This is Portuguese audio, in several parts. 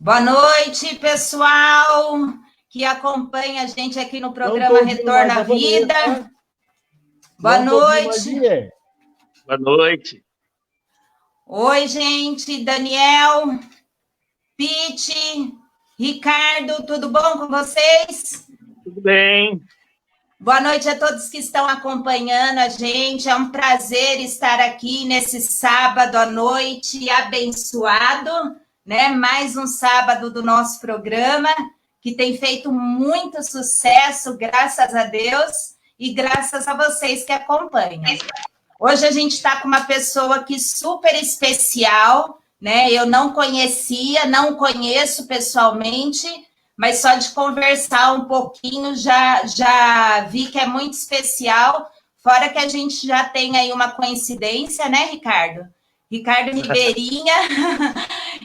Boa noite, pessoal que acompanha a gente aqui no programa Retorno à Vida. Boa noite. Boa noite. Oi, gente. Daniel, Pete, Ricardo, tudo bom com vocês? Tudo bem. Boa noite a todos que estão acompanhando a gente. É um prazer estar aqui nesse sábado à noite abençoado, né? Mais um sábado do nosso programa, que tem feito muito sucesso, graças a Deus, e graças a vocês que acompanham. Hoje a gente está com uma pessoa aqui super especial, né? Eu não conhecia, não conheço pessoalmente, mas só de conversar um pouquinho já vi que é muito especial, fora que a gente já tem aí uma coincidência, né, Ricardo? Ricardo Ribeirinha,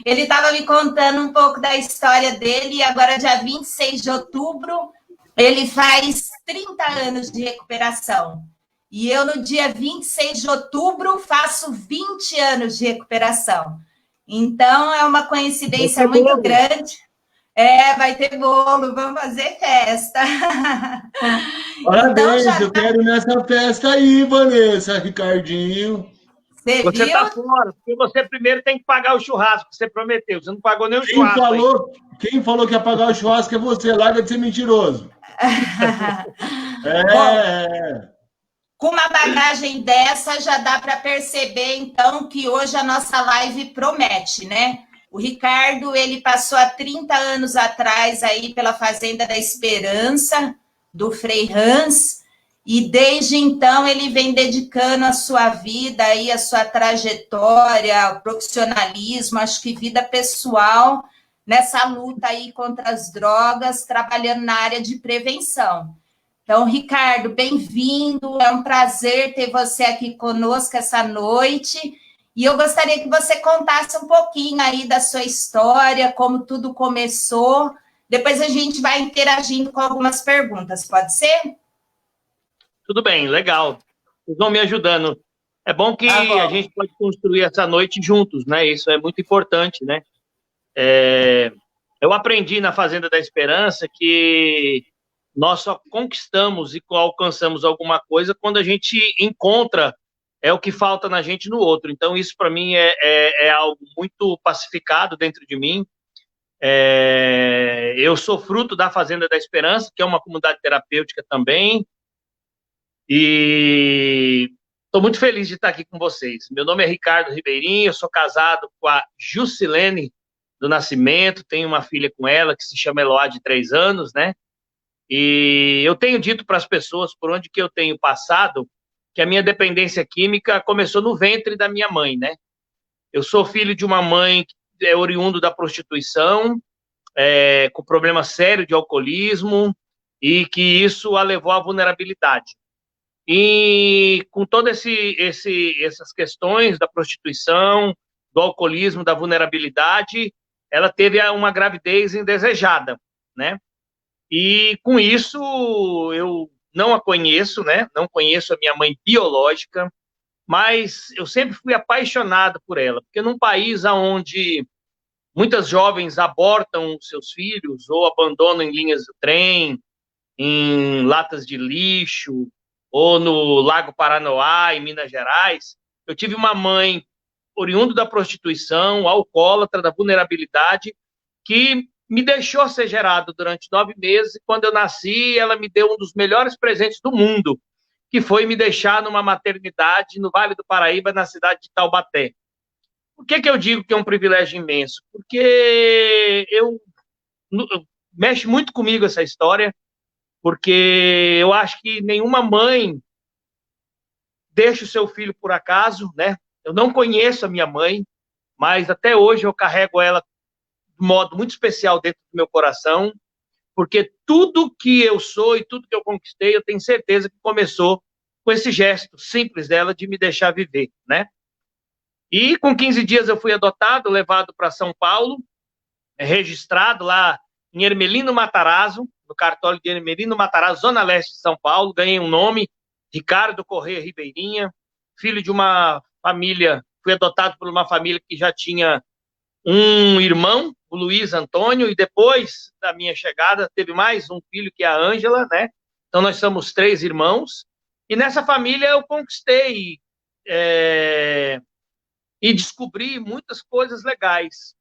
ele estava me contando um pouco da história dele, e agora, dia 26 de outubro, ele faz 30 anos de recuperação. E eu, no dia 26 de outubro, faço 20 anos de recuperação. Então, é uma coincidência muito grande. Vai ter bolo, vamos fazer festa. Parabéns, então, eu quero nessa festa aí, Vanessa, Ricardinho. Você está fora, porque você primeiro tem que pagar o churrasco que você prometeu. Você não pagou nem o churrasco. Quem falou que ia pagar o churrasco é você, larga de ser mentiroso. Bom, com uma bagagem dessa, já dá para perceber, então, que hoje a nossa live promete, né? O Ricardo, ele passou há 30 anos atrás aí pela Fazenda da Esperança, do Frei Hans, e desde então ele vem dedicando a sua vida aí, a sua trajetória, o profissionalismo, acho que vida pessoal, nessa luta aí contra as drogas, trabalhando na área de prevenção. Então, Ricardo, bem-vindo, é um prazer ter você aqui conosco essa noite, e eu gostaria que você contasse um pouquinho aí da sua história, como tudo começou, depois a gente vai interagindo com algumas perguntas, pode ser? Tudo bem, legal, vocês vão me ajudando. É bom que a gente pode construir essa noite juntos, né? Isso é muito importante, né? Eu aprendi na Fazenda da Esperança que nós só conquistamos e alcançamos alguma coisa quando a gente encontra o que falta na gente no outro. Então, isso para mim é algo muito pacificado dentro de mim. Eu sou fruto da Fazenda da Esperança, que é uma comunidade terapêutica também, e estou muito feliz de estar aqui com vocês. Meu nome é Ricardo Ribeirinho, eu sou casado com a Jusilene do Nascimento, tenho uma filha com ela que se chama Eloá, de 3 anos, né? E eu tenho dito para as pessoas, por onde que eu tenho passado, que a minha dependência química começou no ventre da minha mãe, né? Eu sou filho de uma mãe que é oriundo da prostituição, com problema sério de alcoolismo, e que isso a levou à vulnerabilidade. E com todas essas questões da prostituição, do alcoolismo, da vulnerabilidade, ela teve uma gravidez indesejada, né? E com isso eu não a conheço, né? Não conheço a minha mãe biológica, mas eu sempre fui apaixonado por ela, porque num país onde muitas jovens abortam seus filhos ou abandonam em linhas do trem, em latas de lixo, ou no Lago Paranoá, em Minas Gerais, eu tive uma mãe oriunda da prostituição, alcoólatra, da vulnerabilidade, que me deixou ser gerado durante 9 meses, e quando eu nasci, ela me deu um dos melhores presentes do mundo, que foi me deixar numa maternidade no Vale do Paraíba, na cidade de Taubaté. Por que eu digo que é um privilégio imenso? Porque mexe muito comigo essa história, porque eu acho que nenhuma mãe deixa o seu filho por acaso, né? Eu não conheço a minha mãe, mas até hoje eu carrego ela de modo muito especial dentro do meu coração, porque tudo que eu sou e tudo que eu conquistei, eu tenho certeza que começou com esse gesto simples dela de me deixar viver, né? E com 15 dias eu fui adotado, levado para São Paulo, registrado lá em Ermelino Matarazzo, no cartório de Ermelino Matarazzo, Zona Leste de São Paulo. Ganhei um nome, Ricardo Corrêa Ribeirinha, filho de uma família, fui adotado por uma família que já tinha um irmão, o Luiz Antônio, e depois da minha chegada teve mais um filho, que é a Ângela, né? Então nós somos 3 irmãos, e nessa família eu conquistei e descobri muitas coisas legais.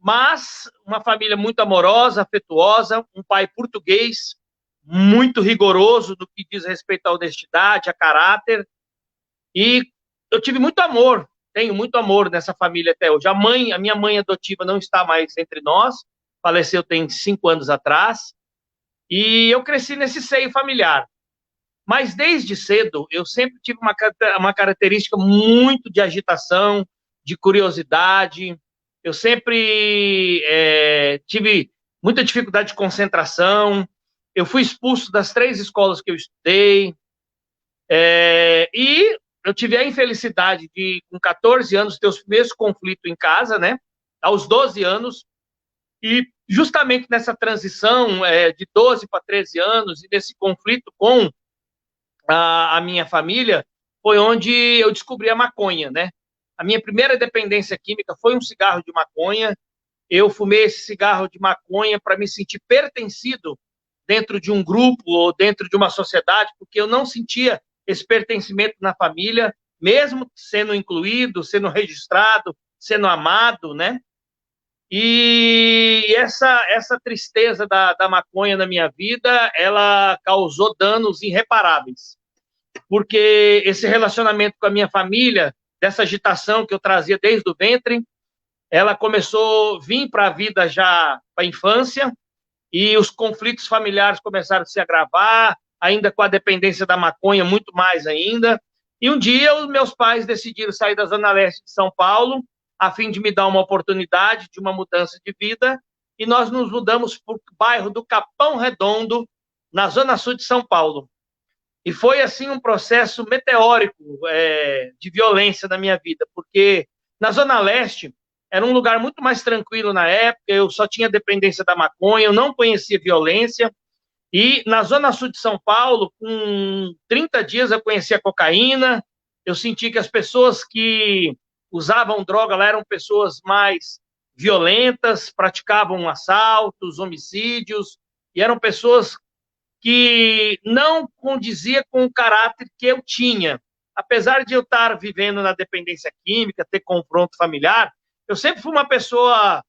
Mas uma família muito amorosa, afetuosa, um pai português, muito rigoroso no que diz respeito à honestidade, a caráter, e eu tive muito amor, tenho muito amor nessa família até hoje. A minha mãe adotiva não está mais entre nós, faleceu tem 5 anos atrás, e eu cresci nesse seio familiar. Mas desde cedo eu sempre tive uma característica muito de agitação, de curiosidade. Eu sempre tive muita dificuldade de concentração. Eu fui expulso das 3 escolas que eu estudei. E eu tive a infelicidade de, com 14 anos, ter os primeiros conflitos em casa, né? Aos 12 anos. E justamente nessa transição de 12 para 13 anos, e nesse conflito com a minha família, foi onde eu descobri a maconha, né? A minha primeira dependência química foi um cigarro de maconha. Eu fumei esse cigarro de maconha para me sentir pertencido dentro de um grupo ou dentro de uma sociedade, porque eu não sentia esse pertencimento na família, mesmo sendo incluído, sendo registrado, sendo amado, né? E essa tristeza da maconha na minha vida, ela causou danos irreparáveis, porque esse relacionamento com a minha família, dessa agitação que eu trazia desde o ventre, ela começou a vir para a vida já, para a infância, e os conflitos familiares começaram a se agravar, ainda com a dependência da maconha, muito mais ainda. E um dia, os meus pais decidiram sair da Zona Leste de São Paulo, a fim de me dar uma oportunidade de uma mudança de vida, e nós nos mudamos para o bairro do Capão Redondo, na Zona Sul de São Paulo. E foi, assim, um processo meteórico de violência na minha vida, porque na Zona Leste era um lugar muito mais tranquilo na época, eu só tinha dependência da maconha, eu não conhecia violência, e na Zona Sul de São Paulo, com 30 dias eu conhecia cocaína, eu senti que as pessoas que usavam droga lá eram pessoas mais violentas, praticavam assaltos, homicídios, e eram pessoas que não condizia com o caráter que eu tinha. Apesar de eu estar vivendo na dependência química, ter confronto familiar, eu sempre fui uma pessoa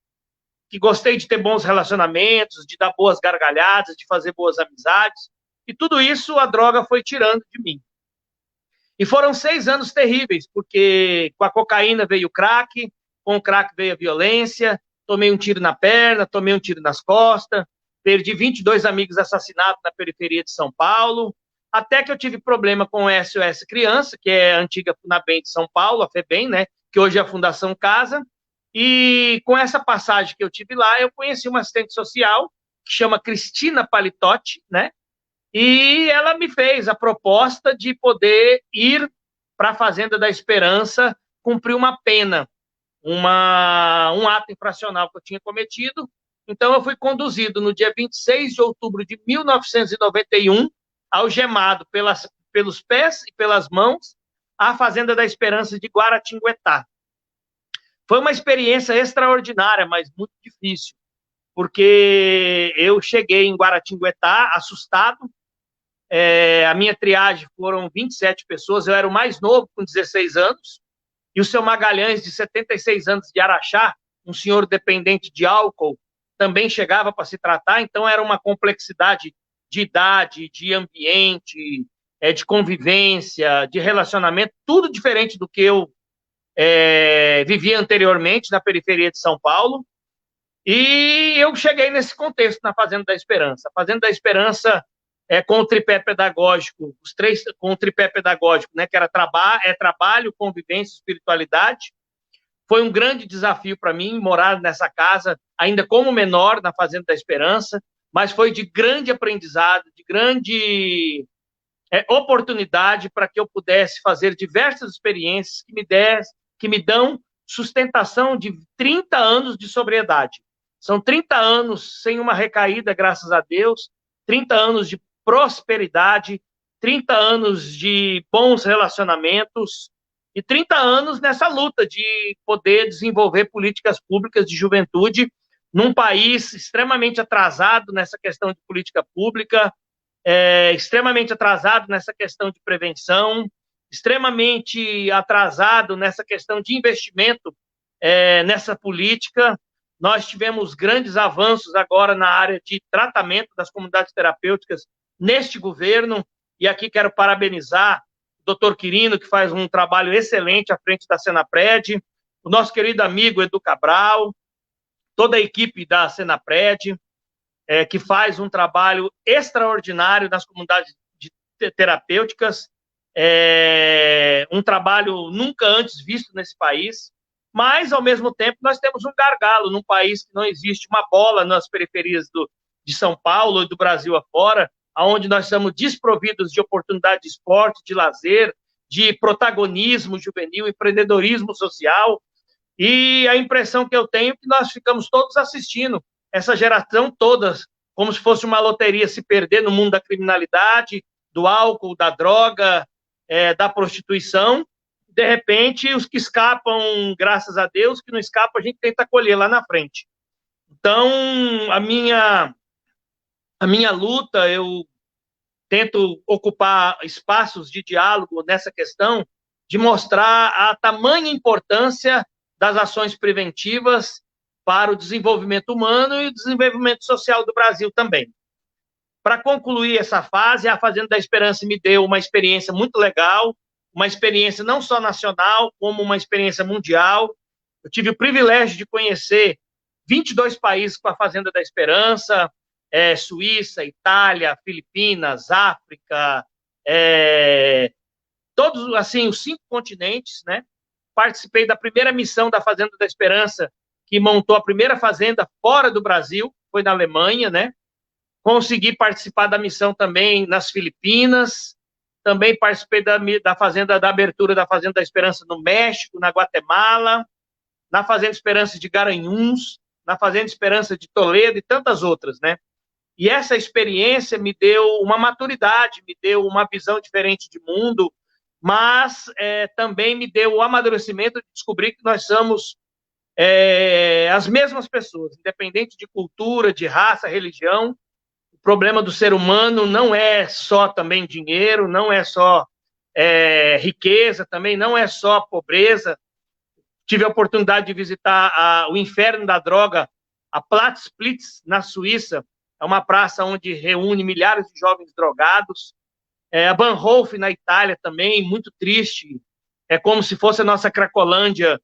que gostei de ter bons relacionamentos, de dar boas gargalhadas, de fazer boas amizades, e tudo isso a droga foi tirando de mim. E foram 6 anos terríveis, porque com a cocaína veio o crack, com o crack veio a violência, tomei um tiro na perna, tomei um tiro nas costas, perdi 22 amigos assassinados na periferia de São Paulo, até que eu tive problema com o SOS Criança, que é a antiga Funabem de São Paulo, a FEBEM, né, que hoje é a Fundação Casa, e com essa passagem que eu tive lá, eu conheci uma assistente social, que chama Cristina Palitotti, né, e ela me fez a proposta de poder ir para a Fazenda da Esperança cumprir uma pena, um ato infracional que eu tinha cometido. Então, eu fui conduzido no dia 26 de outubro de 1991, algemado pelos pés e pelas mãos, à Fazenda da Esperança de Guaratinguetá. Foi uma experiência extraordinária, mas muito difícil, porque eu cheguei em Guaratinguetá assustado. A minha triagem foram 27 pessoas, eu era o mais novo, com 16 anos, e o seu Magalhães, de 76 anos, de Araxá, um senhor dependente de álcool, também chegava para se tratar, então era uma complexidade de idade, de ambiente, de convivência, de relacionamento, tudo diferente do que eu vivia anteriormente na periferia de São Paulo, e eu cheguei nesse contexto na Fazenda da Esperança. A Fazenda da Esperança com o tripé pedagógico, com o tripé pedagógico, né, que era trabalho, convivência, espiritualidade. Foi um grande desafio para mim morar nessa casa, ainda como menor, na Fazenda da Esperança, mas foi de grande aprendizado, de grande oportunidade para que eu pudesse fazer diversas experiências que me dão sustentação de 30 anos de sobriedade. São 30 anos sem uma recaída, graças a Deus, 30 anos de prosperidade, 30 anos de bons relacionamentos e 30 anos nessa luta de poder desenvolver políticas públicas de juventude num país extremamente atrasado nessa questão de política pública, extremamente atrasado nessa questão de prevenção, extremamente atrasado nessa questão de investimento nessa política. Nós tivemos grandes avanços agora na área de tratamento das comunidades terapêuticas neste governo, e aqui quero parabenizar o doutor Quirino, que faz um trabalho excelente à frente da Senapred, o nosso querido amigo Edu Cabral, toda a equipe da Senapred, que faz um trabalho extraordinário nas comunidades terapêuticas, um trabalho nunca antes visto nesse país, mas, ao mesmo tempo, nós temos um gargalo num país que não existe uma bola nas periferias de São Paulo e do Brasil afora, onde nós estamos desprovidos de oportunidade de esporte, de lazer, de protagonismo juvenil, empreendedorismo social, e a impressão que eu tenho é que nós ficamos todos assistindo essa geração toda, como se fosse uma loteria, se perder no mundo da criminalidade, do álcool, da droga, da prostituição. De repente, os que escapam, graças a Deus, que não escapam, a gente tenta colher lá na frente. Então, a minha luta, eu tento ocupar espaços de diálogo nessa questão, de mostrar a tamanha importância das ações preventivas para o desenvolvimento humano e o desenvolvimento social do Brasil também. Para concluir essa fase, a Fazenda da Esperança me deu uma experiência muito legal, uma experiência não só nacional, como uma experiência mundial. Eu tive o privilégio de conhecer 22 países com a Fazenda da Esperança, Suíça, Itália, Filipinas, África, todos, assim, os 5 continentes, né? Participei da primeira missão da Fazenda da Esperança, que montou a primeira fazenda fora do Brasil, foi na Alemanha, né? Consegui participar da missão também nas Filipinas, também participei da abertura da Fazenda da Esperança no México, na Guatemala, na Fazenda Esperança de Garanhuns, na Fazenda Esperança de Toledo e tantas outras, né? E essa experiência me deu uma maturidade, me deu uma visão diferente de mundo, mas também me deu o amadurecimento de descobrir que nós somos as mesmas pessoas, independente de cultura, de raça, religião. O problema do ser humano não é só também dinheiro, não é só riqueza, também não é só pobreza. Tive a oportunidade de visitar o inferno da droga, a Platzsplitz, na Suíça. É uma praça onde reúne milhares de jovens drogados. A Bahnhof, na Itália, também, muito triste. É como se fosse a nossa Cracolândia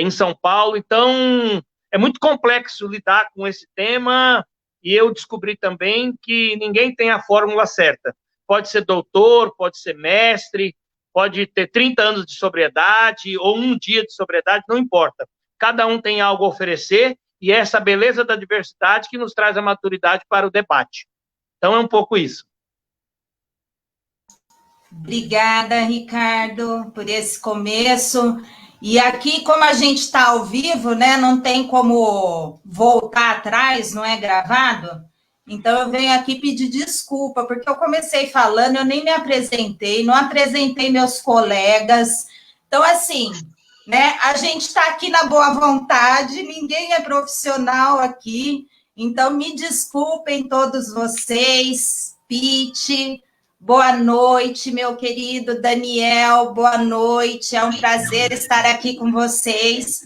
em São Paulo. Então, é muito complexo lidar com esse tema, e eu descobri também que ninguém tem a fórmula certa. Pode ser doutor, pode ser mestre, pode ter 30 anos de sobriedade ou um dia de sobriedade, não importa. Cada um tem algo a oferecer, e é essa beleza da diversidade que nos traz a maturidade para o debate. Então, é um pouco isso. Obrigada, Ricardo, por esse começo. E aqui, como a gente está ao vivo, né, não tem como voltar atrás, não é gravado? Então, eu venho aqui pedir desculpa, porque eu comecei falando, eu nem me apresentei, não apresentei meus colegas. Então, assim, né, a gente está aqui na boa vontade, ninguém é profissional aqui, então me desculpem todos vocês, Pete, boa noite, meu querido Daniel, boa noite, é um prazer estar aqui com vocês.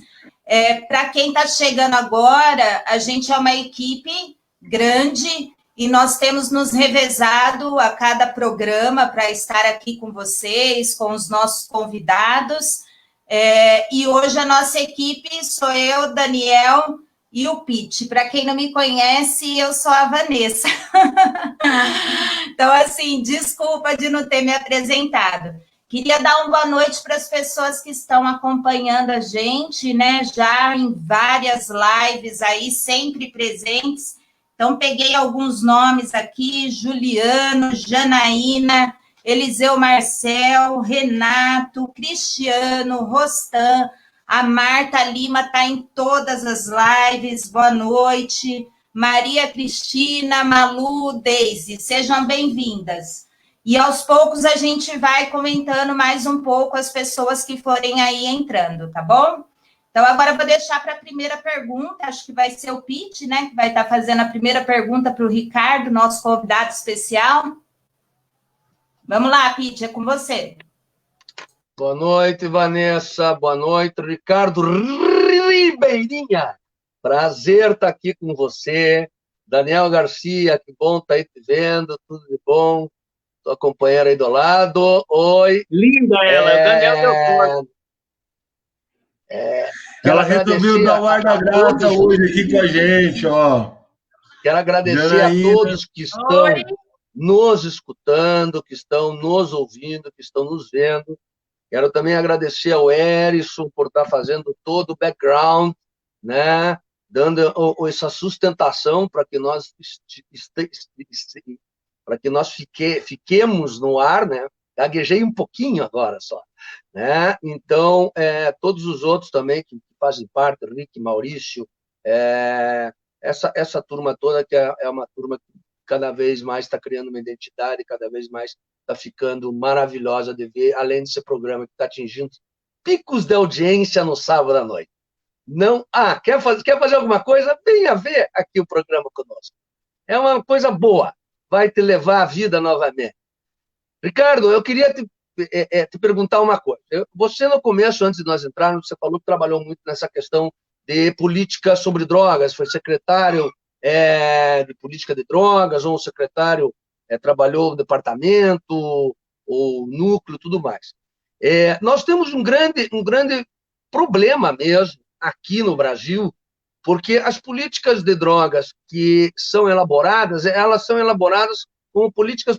Para quem está chegando agora, a gente é uma equipe grande e nós temos nos revezado a cada programa para estar aqui com vocês, com os nossos convidados. E hoje a nossa equipe sou eu, Daniel e o Pete. Para quem não me conhece, eu sou a Vanessa. Então, assim, desculpa de não ter me apresentado. Queria dar uma boa noite para as pessoas que estão acompanhando a gente, né? Já em várias lives aí, sempre presentes. Então, peguei alguns nomes aqui: Juliano, Janaína, Eliseu Marcel, Renato, Cristiano, Rostan, a Marta Lima está em todas as lives, boa noite. Maria Cristina, Malu, Deise, sejam bem-vindas. E aos poucos a gente vai comentando mais um pouco as pessoas que forem aí entrando, tá bom? Então, agora eu vou deixar para a primeira pergunta, acho que vai ser o Pete, né, que vai estar fazendo a primeira pergunta para o Ricardo, nosso convidado especial. Vamos lá, Pete, é com você. Boa noite, Vanessa. Boa noite, Ricardo Ribeirinha. Prazer estar aqui com você. Daniel Garcia, que bom estar aí te vendo, tudo de bom. Tua companheira aí do lado. Oi. Linda ela, o Daniel Delfort. Ela resolveu dar o ar da graça hoje aqui com a gente, ó. Quero agradecer a todos que estão nos escutando, que estão nos ouvindo, que estão nos vendo. Quero também agradecer ao Erison por estar fazendo todo o background, né? Dando essa sustentação para que nós fiquemos no ar, né? Gaguejei um pouquinho agora só, né? Então, todos os outros também que fazem parte, Rick, Maurício, essa turma toda que é uma turma que cada vez mais está criando uma identidade, cada vez mais está ficando maravilhosa de ver, além desse programa que está atingindo picos de audiência no sábado à noite. Não, quer fazer alguma coisa? Venha ver aqui o programa conosco. É uma coisa boa, vai te levar à vida novamente. Ricardo, eu queria te perguntar uma coisa. Você, no começo, antes de nós entrarmos, você falou que trabalhou muito nessa questão de política sobre drogas, foi secretário de política de drogas, ou secretário, trabalhou no departamento, ou núcleo, tudo mais. Nós temos um grande problema mesmo aqui no Brasil, porque as políticas de drogas que são elaboradas, elas são elaboradas como políticas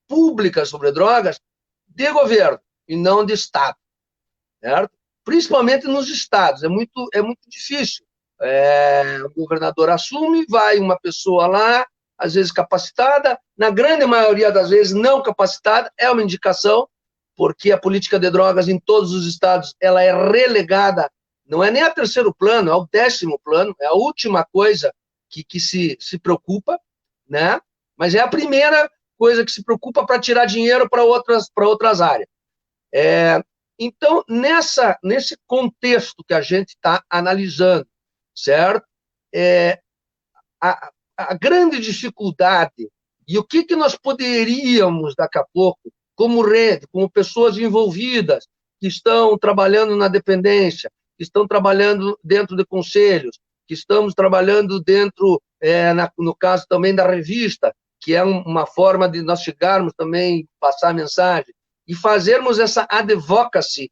públicas sobre drogas de governo e não de Estado, certo? Principalmente nos estados, é muito difícil. O governador assume, vai uma pessoa lá, às vezes capacitada, na grande maioria das vezes não capacitada, é uma indicação, porque a política de drogas em todos os estados ela é relegada, não é nem a terceiro plano, é o 10º plano, é a última coisa que se preocupa, né? Mas é a primeira coisa que se preocupa para tirar dinheiro para outras áreas. Então, nesse contexto que a gente está analisando, certo? A grande dificuldade, e o que nós poderíamos, daqui a pouco, como rede, como pessoas envolvidas, que estão trabalhando na dependência, que estão trabalhando dentro de conselhos, que estamos trabalhando dentro, no caso também da revista, que é uma forma de nós chegarmos também, passar a mensagem, e fazermos essa advocacy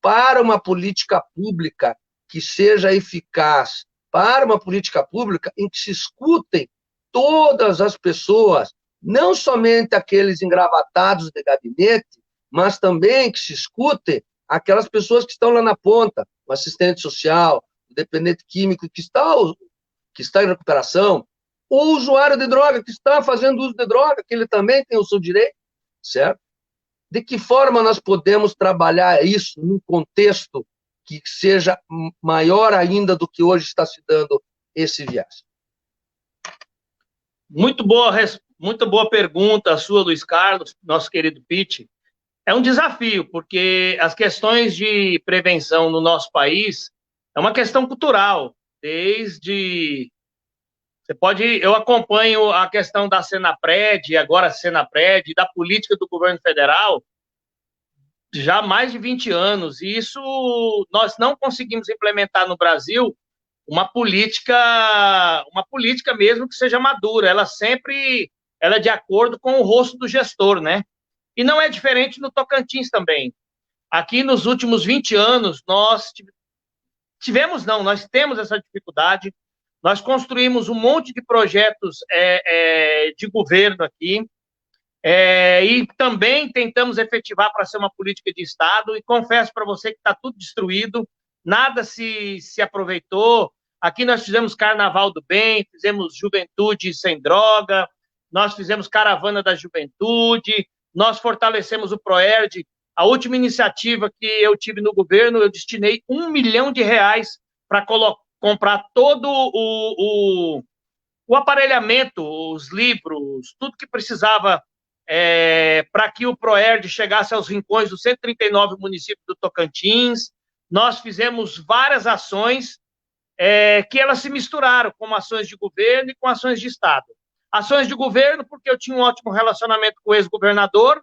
para uma política pública que seja eficaz, para uma política pública em que se escutem todas as pessoas, não somente aqueles engravatados de gabinete, mas também que se escutem aquelas pessoas que estão lá na ponta, o assistente social, o dependente químico que está em recuperação, o usuário de droga que está fazendo uso de droga, que ele também tem o seu direito, certo? De que forma nós podemos trabalhar isso num contexto que seja maior ainda do que hoje está se dando esse viés? Muito boa pergunta a sua, Luiz Carlos, nosso querido Pete. É um desafio, porque as questões de prevenção no nosso país é uma questão cultural, eu acompanho a questão da Senapred, agora Senapred, da política do governo federal, já há mais de 20 anos, e isso nós não conseguimos implementar no Brasil uma política mesmo que seja madura, ela é de acordo com o rosto do gestor, né? E não é diferente no Tocantins também. Aqui nos últimos 20 anos, nós temos essa dificuldade. Nós construímos um monte de projetos de governo aqui, e também tentamos efetivar para ser uma política de Estado, e confesso para você que está tudo destruído, nada se aproveitou. Aqui nós fizemos Carnaval do Bem, fizemos Juventude Sem Droga, nós fizemos Caravana da Juventude, nós fortalecemos o Proerd. A última iniciativa que eu tive no governo, eu destinei R$1 milhão para comprar todo o aparelhamento, os livros, tudo que precisava para que o Proerd chegasse aos rincões dos 139 municípios do Tocantins. nós fizemos várias ações que elas se misturaram, como ações de governo e com ações de Estado. Ações de governo, porque eu tinha um ótimo relacionamento com o ex-governador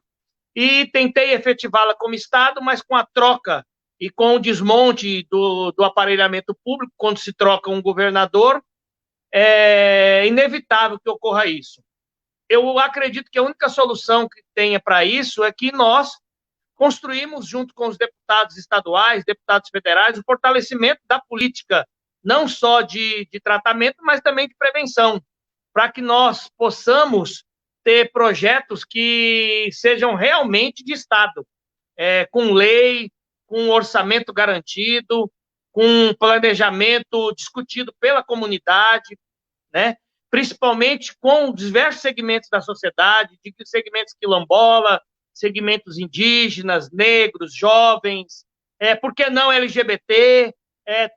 e tentei efetivá-la como Estado, mas com a troca e com o desmonte do aparelhamento público, quando se troca um governador, é inevitável que ocorra isso. Eu acredito que a única solução que tenha para isso é que nós construímos, junto com os deputados estaduais, deputados federais, o fortalecimento da política, não só de tratamento, mas também de prevenção, para que nós possamos ter projetos que sejam realmente de Estado, com lei, com orçamento garantido, com planejamento discutido pela comunidade, né? Principalmente com diversos segmentos da sociedade, de segmentos quilombola, segmentos indígenas, negros, jovens, por que não LGBT,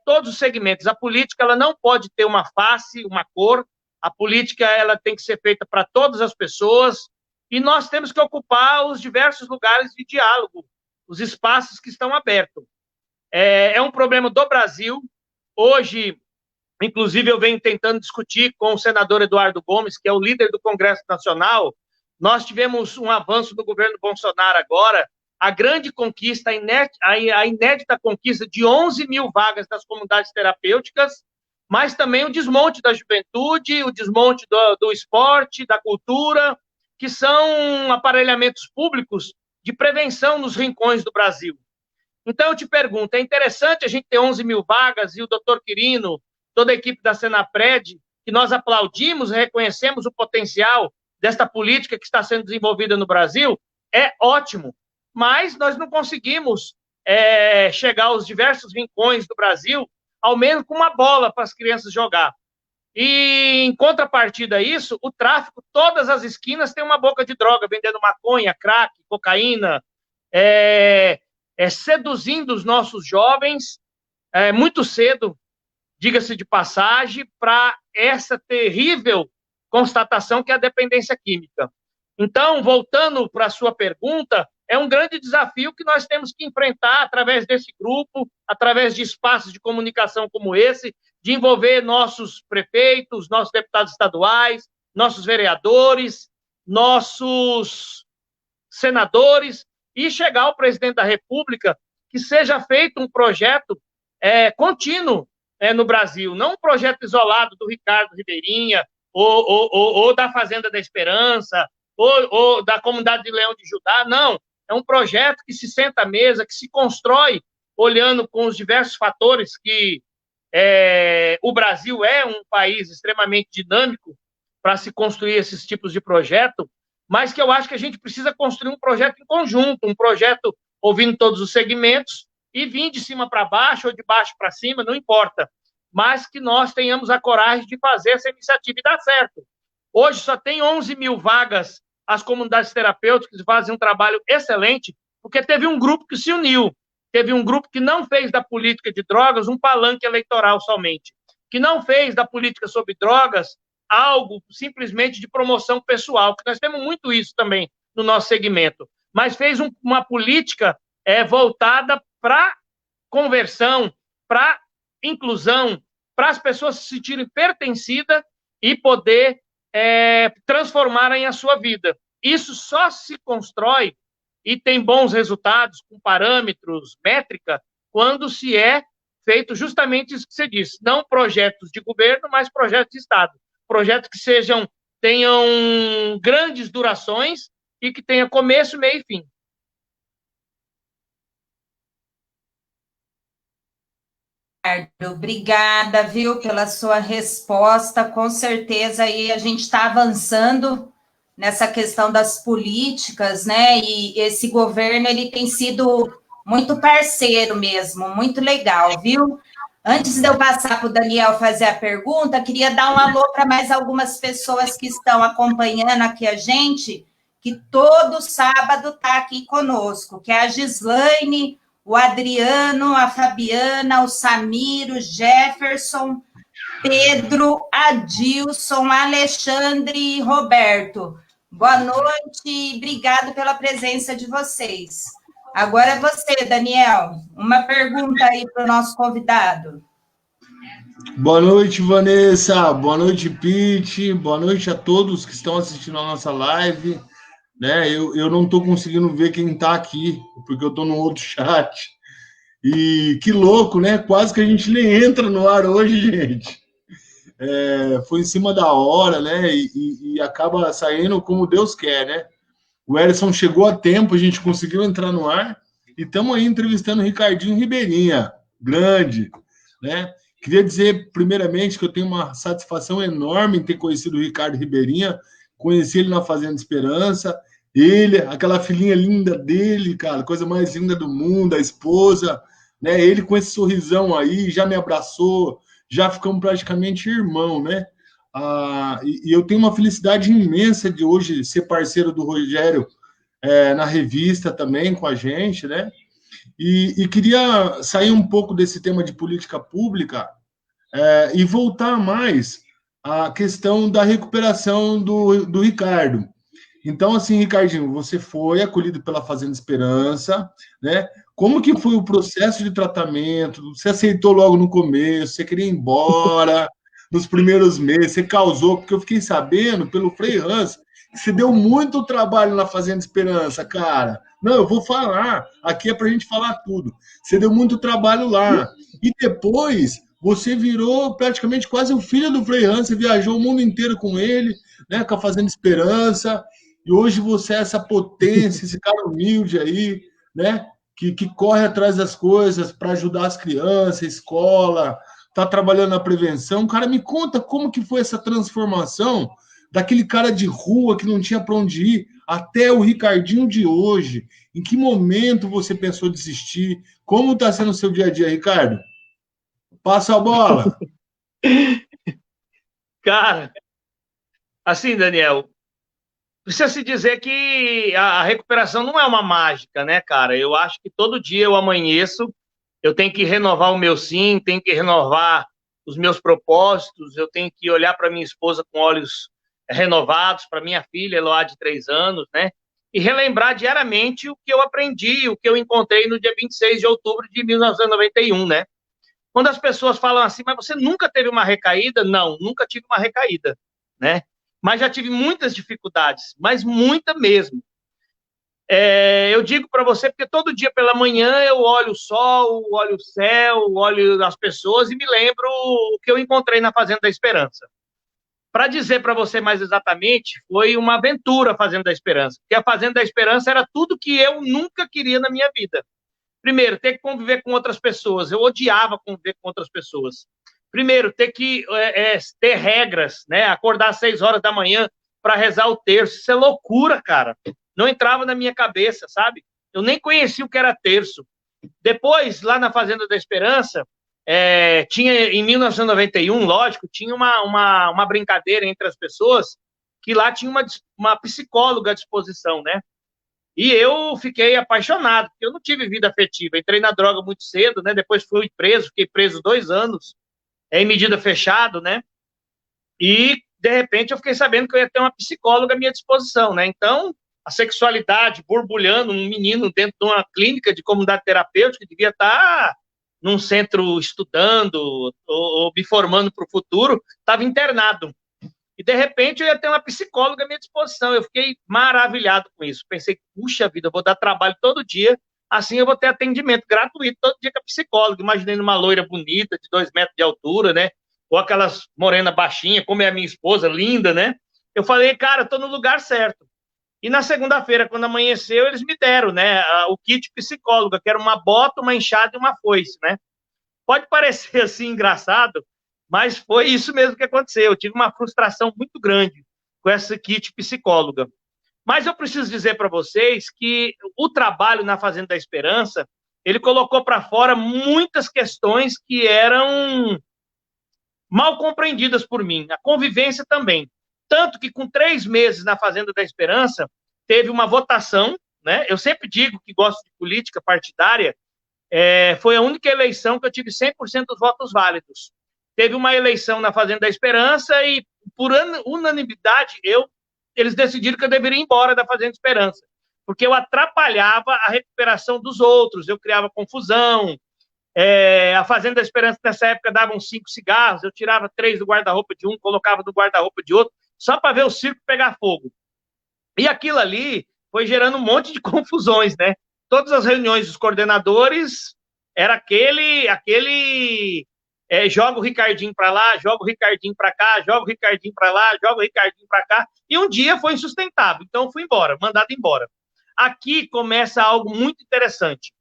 todos os segmentos. A política ela não pode ter uma face, uma cor, a política ela tem que ser feita para todas as pessoas, e nós temos que ocupar os diversos lugares de diálogo, os espaços que estão abertos. É um problema do Brasil. Hoje, inclusive, eu venho tentando discutir com o senador Eduardo Gomes, que é o líder do Congresso Nacional. Nós tivemos um avanço do governo Bolsonaro agora, a grande conquista, a inédita conquista de 11 mil vagas das comunidades terapêuticas, mas também o desmonte da juventude, o desmonte do esporte, da cultura, que são aparelhamentos públicos de prevenção nos rincões do Brasil. Então, eu te pergunto, é interessante a gente ter 11 mil vagas e o doutor Quirino, toda a equipe da Senapred, que nós aplaudimos e reconhecemos o potencial desta política que está sendo desenvolvida no Brasil, é ótimo, mas nós não conseguimos chegar aos diversos rincões do Brasil, ao menos com uma bola para as crianças jogar. E, em contrapartida a isso, o tráfico, todas as esquinas tem uma boca de droga, vendendo maconha, crack, cocaína, seduzindo os nossos jovens muito cedo, diga-se de passagem, para essa terrível constatação que é a dependência química. Então, voltando para a sua pergunta, é um grande desafio que nós temos que enfrentar através desse grupo, através de espaços de comunicação como esse, de envolver nossos prefeitos, nossos deputados estaduais, nossos vereadores, nossos senadores, e chegar ao presidente da República que seja feito um projeto contínuo no Brasil, não um projeto isolado do Ricardo Ribeirinha, ou da Fazenda da Esperança, ou da Comunidade de Leão de Judá, não. É um projeto que se senta à mesa, que se constrói olhando com os diversos fatores que o Brasil é um país extremamente dinâmico para se construir esses tipos de projeto, mas que eu acho que a gente precisa construir um projeto em conjunto, um projeto ouvindo todos os segmentos e vir de cima para baixo ou de baixo para cima, não importa, mas que nós tenhamos a coragem de fazer essa iniciativa e dar certo. Hoje só tem 11 mil vagas as comunidades terapêuticas que fazem um trabalho excelente, porque teve um grupo que se uniu, teve um grupo que não fez da política de drogas um palanque eleitoral somente, que não fez da política sobre drogas algo simplesmente de promoção pessoal, que nós temos muito isso também no nosso segmento, mas fez uma política voltada para conversão, para inclusão, para as pessoas se sentirem pertencidas e poder transformarem a sua vida. Isso só se constrói e tem bons resultados com parâmetros, métrica, quando se é feito justamente isso que você disse, não projetos de governo, mas projetos de Estado. Projetos que tenham grandes durações e que tenham começo, meio e fim. Obrigada, viu, pela sua resposta. Com certeza aí a gente está avançando nessa questão das políticas, né? E esse governo ele tem sido muito parceiro mesmo, muito legal, viu? Antes de eu passar para o Daniel fazer a pergunta, queria dar um alô para mais algumas pessoas que estão acompanhando aqui a gente, que todo sábado está aqui conosco, que é a Gislaine, o Adriano, a Fabiana, o Samir, o Jefferson, Pedro, Adilson, Alexandre e Roberto. Boa noite e obrigado pela presença de vocês. Agora é você, Daniel. Uma pergunta aí para o nosso convidado. Boa noite, Vanessa. Boa noite, Pete. Boa noite a todos que estão assistindo a nossa live. Né? Eu não estou conseguindo ver quem está aqui, porque eu estou no outro chat. E que louco, né? Quase que a gente nem entra no ar hoje, gente. Foi em cima da hora, né? E acaba saindo como Deus quer, né? O Ellison chegou a tempo, a gente conseguiu entrar no ar e estamos aí entrevistando o Ricardinho Ribeirinha, grande, né? Queria dizer, primeiramente, que eu tenho uma satisfação enorme em ter conhecido o Ricardo Ribeirinha, conheci ele na Fazenda Esperança, ele, aquela filhinha linda dele, cara, coisa mais linda do mundo, a esposa, né? Ele com esse sorrisão aí, já me abraçou, já ficamos praticamente irmão, né? E eu tenho uma felicidade imensa de hoje ser parceiro do Rogério na revista também com a gente, né? E queria sair um pouco desse tema de política pública e voltar mais à questão da recuperação do Ricardo. Então, assim, Ricardinho, você foi acolhido pela Fazenda Esperança, né? Como que foi o processo de tratamento? Você aceitou logo no começo? Você queria ir embora? Nos primeiros meses, você causou, porque eu fiquei sabendo pelo Frei Hans que você deu muito trabalho na Fazenda Esperança, cara. Não, eu vou falar, aqui é pra gente falar tudo. Você deu muito trabalho lá. E depois, você virou praticamente quase o filho do Frei Hans, você viajou o mundo inteiro com ele, né, com a Fazenda Esperança, e hoje você é essa potência, esse cara humilde aí, né, que corre atrás das coisas para ajudar as crianças, a escola, está trabalhando na prevenção. Cara, me conta como que foi essa transformação daquele cara de rua que não tinha para onde ir até o Ricardinho de hoje. Em que momento você pensou desistir? Como está sendo o seu dia a dia, Ricardo? Passa a bola. Cara, assim, Daniel, precisa se dizer que a recuperação não é uma mágica, né, cara? Eu acho que todo dia eu amanheço, eu tenho que renovar o meu sim, tenho que renovar os meus propósitos, eu tenho que olhar para minha esposa com olhos renovados, para minha filha, Eloá, de 3 anos, né? E relembrar diariamente o que eu aprendi, o que eu encontrei no dia 26 de outubro de 1991, né? Quando as pessoas falam assim, mas você nunca teve uma recaída? Não, nunca tive uma recaída, né? Mas já tive muitas dificuldades, mas muita mesmo. Eu digo para você porque todo dia pela manhã eu olho o sol, olho o céu, olho as pessoas e me lembro o que eu encontrei na Fazenda da Esperança. Para dizer para você mais exatamente, foi uma aventura a Fazenda da Esperança, porque a Fazenda da Esperança era tudo que eu nunca queria na minha vida. Primeiro, ter que conviver com outras pessoas. Eu odiava conviver com outras pessoas. Primeiro, ter que ter regras, né? Acordar às 6 horas da manhã para rezar o terço. Isso é loucura, cara. Não entrava na minha cabeça, sabe? Eu nem conhecia o que era terço. Depois, lá na Fazenda da Esperança, tinha, em 1991, lógico, tinha uma brincadeira entre as pessoas, que lá tinha uma psicóloga à disposição, né? E eu fiquei apaixonado, porque eu não tive vida afetiva. Entrei na droga muito cedo, né? Depois fui preso, fiquei preso 2 anos, em medida fechada, né? E, de repente, eu fiquei sabendo que eu ia ter uma psicóloga à minha disposição, né? Então, a sexualidade borbulhando, um menino dentro de uma clínica de comunidade terapêutica, que devia estar num centro estudando ou me formando para o futuro, estava internado. E, de repente, eu ia ter uma psicóloga à minha disposição. Eu fiquei maravilhado com isso. Pensei, puxa vida, eu vou dar trabalho todo dia, assim eu vou ter atendimento gratuito todo dia com a psicóloga. Imaginei uma loira bonita, de 2 metros de altura, né? Ou aquelas morena baixinha, como é a minha esposa, linda, né? Eu falei, cara, estou no lugar certo. E na segunda-feira, quando amanheceu, eles me deram, né, o kit psicóloga, que era uma bota, uma enxada e uma foice, né? Pode parecer assim engraçado, mas foi isso mesmo que aconteceu. Eu tive uma frustração muito grande com essa kit psicóloga. Mas eu preciso dizer para vocês que o trabalho na Fazenda da Esperança, ele colocou para fora muitas questões que eram mal compreendidas por mim. A convivência também. Tanto que com 3 meses na Fazenda da Esperança, teve uma votação, né? Eu sempre digo que gosto de política partidária, foi a única eleição que eu tive 100% dos votos válidos. Teve uma eleição na Fazenda da Esperança e, por unanimidade, eles decidiram que eu deveria ir embora da Fazenda da Esperança, porque eu atrapalhava a recuperação dos outros, eu criava confusão. A Fazenda da Esperança, nessa época, dava uns 5 cigarros, eu tirava 3 do guarda-roupa de um, colocava no guarda-roupa de outro, só para ver o circo pegar fogo. E aquilo ali foi gerando um monte de confusões, né? Todas as reuniões dos coordenadores era aquele joga o Ricardinho para lá, joga o Ricardinho para cá, joga o Ricardinho para lá, joga o Ricardinho para cá, e um dia foi insustentável, então eu fui embora, mandado embora. Aqui começa algo muito interessante,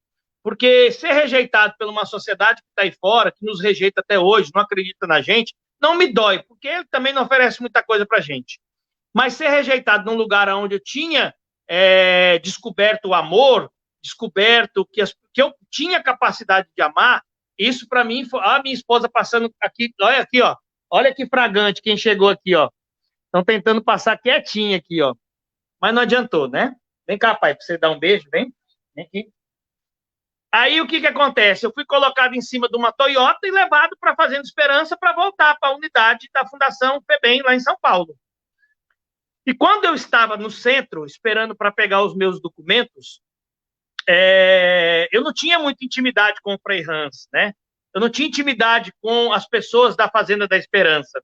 porque ser rejeitado por uma sociedade que está aí fora, que nos rejeita até hoje, não acredita na gente, não me dói, porque ele também não oferece muita coisa para a gente. Mas ser rejeitado num lugar onde eu tinha descoberto o amor, descoberto que eu tinha capacidade de amar, isso para mim, a minha esposa passando aqui, olha aqui, ó, olha que fragante quem chegou aqui, ó. Estão tentando passar quietinha aqui, ó. Mas não adiantou, né? Vem cá, pai, para você dar um beijo, vem aqui. Aí o que acontece? Eu fui colocado em cima de uma Toyota e levado para a Fazenda Esperança para voltar para a unidade da Fundação FEBEM, lá em São Paulo. E quando eu estava no centro, esperando para pegar os meus documentos, eu não tinha muita intimidade com o Frei Hans, né? Eu não tinha intimidade com as pessoas da Fazenda da Esperança.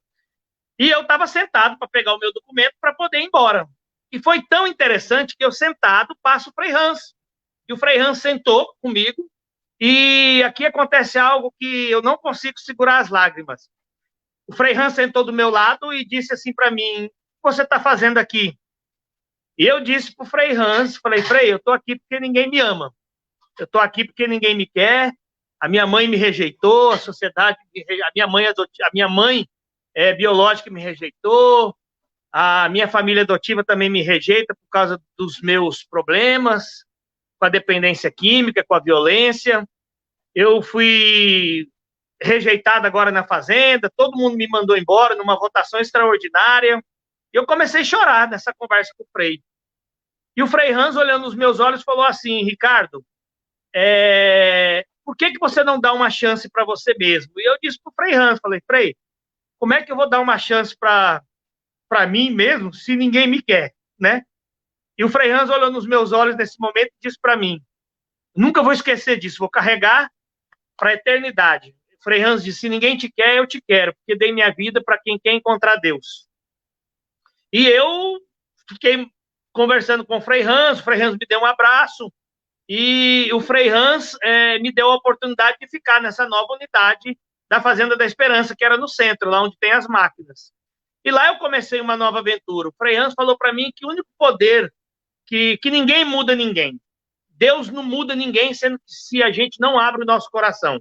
E eu estava sentado para pegar o meu documento para poder ir embora. E foi tão interessante que eu sentado passo o Frei Hans. E o Frei Hans sentou comigo. E aqui acontece algo que eu não consigo segurar as lágrimas. O Frei Hans sentou do meu lado e disse assim para mim: o que você está fazendo aqui? E eu disse para o Frei Hans, falei: Frei, eu estou aqui porque ninguém me ama. Eu estou aqui porque ninguém me quer. A minha mãe me rejeitou, a sociedade, a minha mãe biológica me rejeitou, a minha família adotiva também me rejeita por causa dos meus problemas com a dependência química, com a violência. Eu fui rejeitado agora na Fazenda, todo mundo me mandou embora numa votação extraordinária. Eu comecei a chorar nessa conversa com o Frei. E o Frei Hans, olhando nos meus olhos, falou assim: Ricardo, por que você não dá uma chance para você mesmo? E eu disse para o Frei Hans, falei: Frei, como é que eu vou dar uma chance para mim mesmo se ninguém me quer, né? E o Frei Hans olhou nos meus olhos nesse momento e disse para mim: nunca vou esquecer disso, vou carregar para a eternidade. O Frei Hans disse: se ninguém te quer, eu te quero, porque dei minha vida para quem quer encontrar Deus. E eu fiquei conversando com o Frei Hans me deu um abraço, e o Frei Hans me deu a oportunidade de ficar nessa nova unidade da Fazenda da Esperança, que era no centro, lá onde tem as máquinas. E lá eu comecei uma nova aventura. O Frei Hans falou para mim que o único poder, que ninguém muda ninguém. Deus não muda ninguém, sendo que se a gente não abre o nosso coração.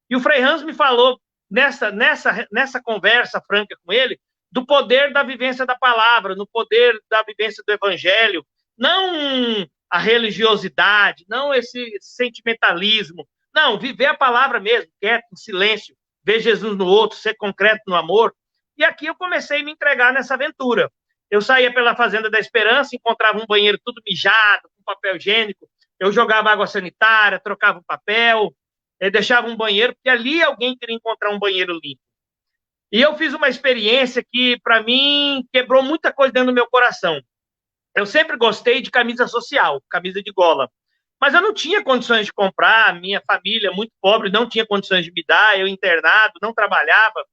E o Frei Hans me falou, nessa conversa franca com ele, do poder da vivência da palavra, no poder da vivência do evangelho, não a religiosidade, não esse sentimentalismo, não, viver a palavra mesmo, quieto, em silêncio, ver Jesus no outro, ser concreto no amor. E aqui eu comecei a me entregar nessa aventura. Eu saía pela Fazenda da Esperança, encontrava um banheiro tudo mijado, com papel higiênico, eu jogava água sanitária, trocava o papel, deixava um banheiro, porque ali alguém queria encontrar um banheiro limpo. E eu fiz uma experiência que, para mim, quebrou muita coisa dentro do meu coração. Eu sempre gostei de camisa social, camisa de gola. Mas eu não tinha condições de comprar, minha família, muito pobre, não tinha condições de me dar, eu internado, não trabalhava.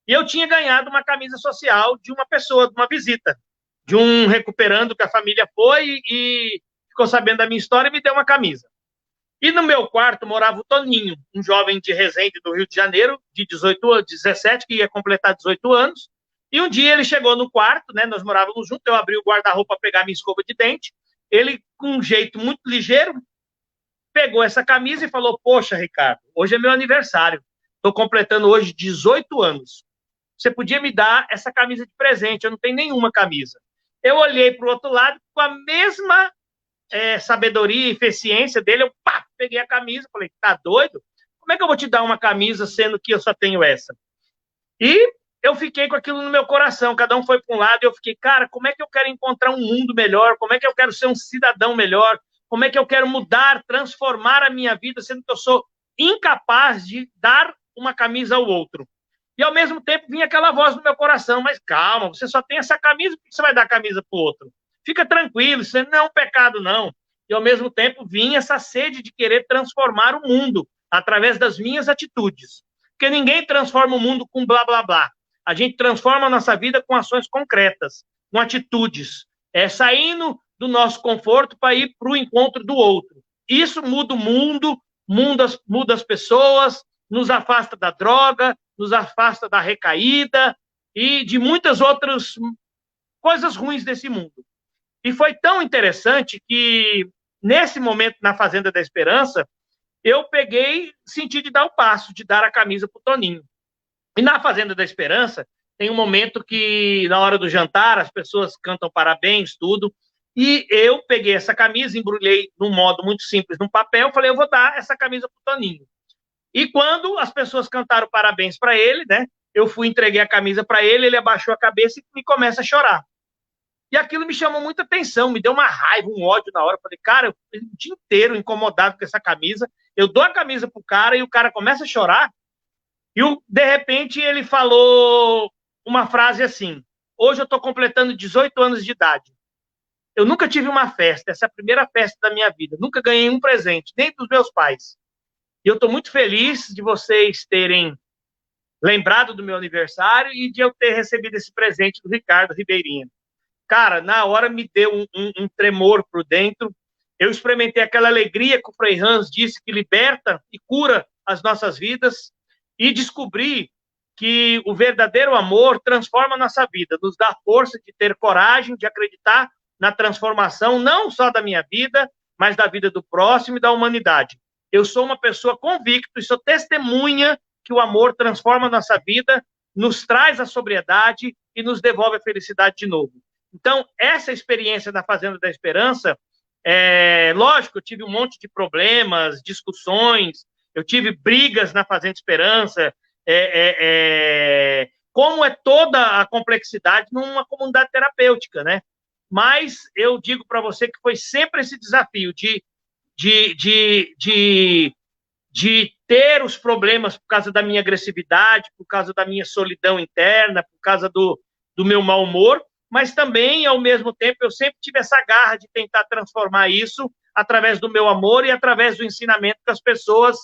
E eu tinha ganhado uma camisa social de uma pessoa, de uma visita, de um recuperando que a família foi e ficou sabendo da minha história e me deu uma camisa. E no meu quarto morava o Toninho, um jovem de Resende, do Rio de Janeiro, de 17, que ia completar 18 anos. E um dia ele chegou no quarto, né? Nós morávamos juntos, eu abri o guarda-roupa para pegar minha escova de dente. Ele, com um jeito muito ligeiro, pegou essa camisa e falou: poxa, Ricardo, hoje é meu aniversário. Estou completando hoje 18 anos. Você podia me dar essa camisa de presente, eu não tenho nenhuma camisa. Eu olhei para o outro lado, com a mesma sabedoria e eficiência dele, eu peguei a camisa, falei: tá doido? Como é que eu vou te dar uma camisa sendo que eu só tenho essa? E eu fiquei com aquilo no meu coração, cada um foi para um lado, e eu fiquei: cara, como é que eu quero encontrar um mundo melhor? Como é que eu quero ser um cidadão melhor? Como é que eu quero mudar, transformar a minha vida, sendo que eu sou incapaz de dar uma camisa ao outro? E, ao mesmo tempo, vinha aquela voz no meu coração: mas calma, você só tem essa camisa, por que você vai dar a camisa para o outro? Fica tranquilo, isso não é um pecado, não. e, ao mesmo tempo, vinha essa sede de querer transformar o mundo através das minhas atitudes. Porque ninguém transforma o mundo com blá, blá, blá. A gente transforma a nossa vida com ações concretas, com atitudes, saindo do nosso conforto para ir para o encontro do outro. Isso muda o mundo, muda as pessoas, nos afasta da droga, nos afasta da recaída e de muitas outras coisas ruins desse mundo. E foi tão interessante que, nesse momento, na Fazenda da Esperança, eu senti de dar o passo, de dar a camisa para o Toninho. E na Fazenda da Esperança, tem um momento que, na hora do jantar, as pessoas cantam parabéns, tudo, e eu peguei essa camisa, embrulhei num modo muito simples, num papel, falei, eu vou dar essa camisa para o Toninho. E quando as pessoas cantaram parabéns para ele, né, eu entreguei a camisa para ele, ele abaixou a cabeça e começa a chorar. E aquilo me chamou muita atenção, me deu uma raiva, um ódio na hora. Eu falei, cara, eu fiquei o dia inteiro incomodado com essa camisa, eu dou a camisa pro cara e o cara começa a chorar, e de repente ele falou uma frase assim, hoje eu estou completando 18 anos de idade. Eu nunca tive uma festa, essa é a primeira festa da minha vida, nunca ganhei um presente, nem dos meus pais. E eu estou muito feliz de vocês terem lembrado do meu aniversário e de eu ter recebido esse presente do Ricardo Ribeirinho. Cara, na hora me deu um tremor por dentro. Eu experimentei aquela alegria que o Frei Hans disse, que liberta e cura as nossas vidas, e descobri que o verdadeiro amor transforma a nossa vida, nos dá força de ter coragem, de acreditar na transformação, não só da minha vida, mas da vida do próximo e da humanidade. Eu sou uma pessoa convicta e sou testemunha que o amor transforma a nossa vida, nos traz a sobriedade e nos devolve a felicidade de novo. Então, essa experiência da Fazenda da Esperança, lógico, eu tive um monte de problemas, discussões, eu tive brigas na Fazenda Esperança, como é toda a complexidade numa comunidade terapêutica, né? Mas eu digo para você que foi sempre esse desafio de ter os problemas por causa da minha agressividade, por causa da minha solidão interna, por causa do meu mau humor, mas também, ao mesmo tempo, eu sempre tive essa garra de tentar transformar isso através do meu amor e através do ensinamento que as pessoas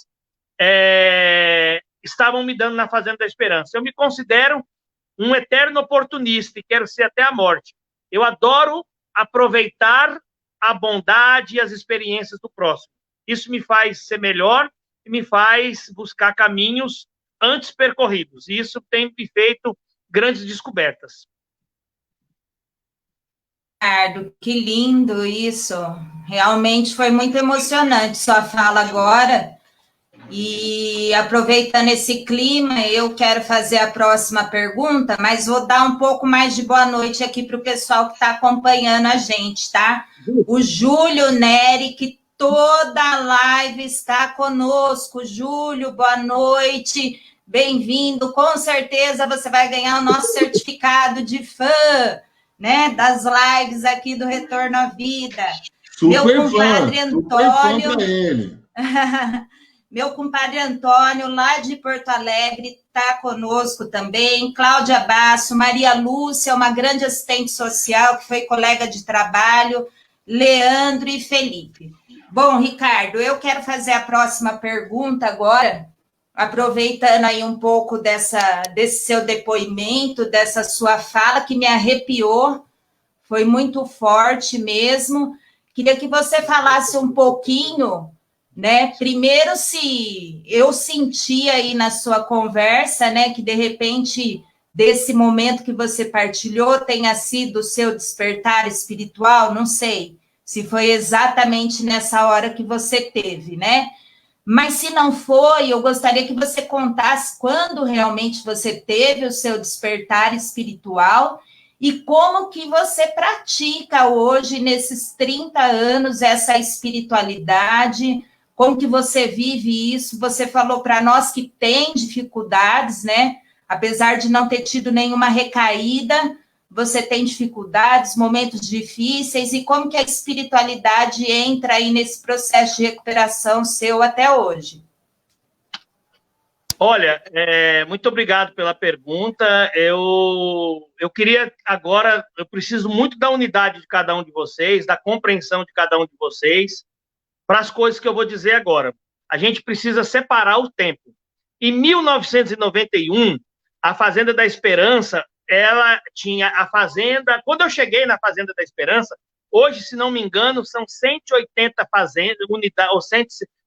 estavam me dando na Fazenda da Esperança. Eu me considero um eterno oportunista e quero ser até a morte. Eu adoro aproveitar a bondade e as experiências do próximo. Isso me faz ser melhor e me faz buscar caminhos antes percorridos. E isso tem me feito grandes descobertas. Ricardo, que lindo isso. Realmente foi muito emocionante sua fala agora. E aproveitando esse clima, eu quero fazer a próxima pergunta, mas vou dar um pouco mais de boa noite aqui para o pessoal que está acompanhando a gente, tá? O Júlio Neri, que toda a live está conosco. Júlio, boa noite, bem-vindo. Com certeza você vai ganhar o nosso certificado de fã, né? Das lives aqui do Retorno à Vida. Super Meu compadre fã, Antônio. Super fã pra ele. Meu compadre Antônio, lá de Porto Alegre, está conosco também. Cláudia Basso, Maria Lúcia, uma grande assistente social, que foi colega de trabalho, Leandro e Felipe. Bom, Ricardo, eu quero fazer a próxima pergunta agora, aproveitando aí um pouco desse seu depoimento, dessa sua fala, que me arrepiou, foi muito forte mesmo. Queria que você falasse um pouquinho, né? Primeiro, se eu senti aí na sua conversa, né, que de repente desse momento que você partilhou tenha sido o seu despertar espiritual, não sei se foi exatamente nessa hora que você teve, né? Mas se não foi, eu gostaria que você contasse quando realmente você teve o seu despertar espiritual e como que você pratica hoje, nesses 30 anos, essa espiritualidade. Como que você vive isso? Você falou para nós que tem dificuldades, né? Apesar de não ter tido nenhuma recaída, você tem dificuldades, momentos difíceis, e como que a espiritualidade entra aí nesse processo de recuperação seu até hoje? Olha, muito obrigado pela pergunta. Eu queria agora, eu preciso muito da unidade de cada um de vocês, da compreensão de cada um de vocês, para as coisas que eu vou dizer agora. A gente precisa separar o tempo. Em 1991, a Fazenda da Esperança, ela tinha a fazenda... Quando eu cheguei na Fazenda da Esperança, hoje, se não me engano, são 180 fazendas,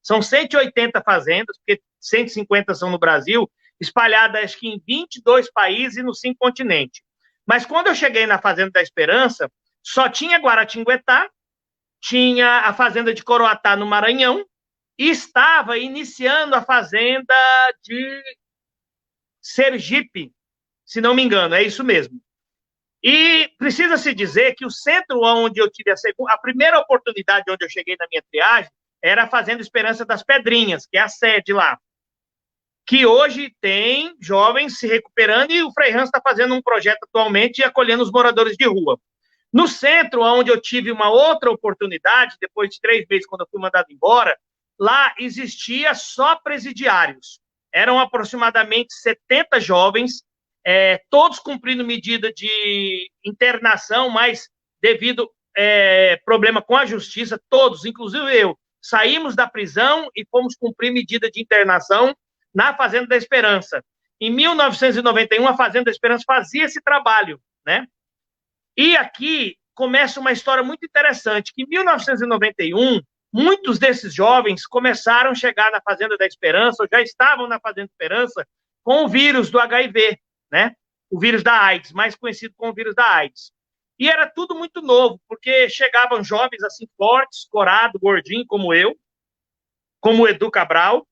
são 180 fazendas, porque 150 são no Brasil, espalhadas, acho que em 22 países e nos 5 continentes. Mas quando eu cheguei na Fazenda da Esperança, só tinha Guaratinguetá, tinha a Fazenda de Coroatá, no Maranhão, e estava iniciando a Fazenda de Sergipe, se não me engano, é isso mesmo. E precisa-se dizer que o centro onde eu tive a primeira oportunidade onde eu cheguei na minha triagem era a Fazenda Esperança das Pedrinhas, que é a sede lá, que hoje tem jovens se recuperando e o Frei Hans está fazendo um projeto atualmente acolhendo os moradores de rua. No centro, onde eu tive uma outra oportunidade, depois de 3 meses, quando eu fui mandado embora, lá existia só presidiários. Eram aproximadamente 70 jovens, todos cumprindo medida de internação, mas devido problema com a justiça, todos, inclusive eu, saímos da prisão e fomos cumprir medida de internação na Fazenda da Esperança. Em 1991, a Fazenda da Esperança fazia esse trabalho, né? E aqui começa uma história muito interessante, que em 1991, muitos desses jovens começaram a chegar na Fazenda da Esperança, ou já estavam na Fazenda da Esperança, com o vírus do HIV, né? O vírus da AIDS, mais conhecido como o vírus da AIDS. E era tudo muito novo, porque chegavam jovens assim fortes, corados, gordinhos, como eu, como o Edu Cabral,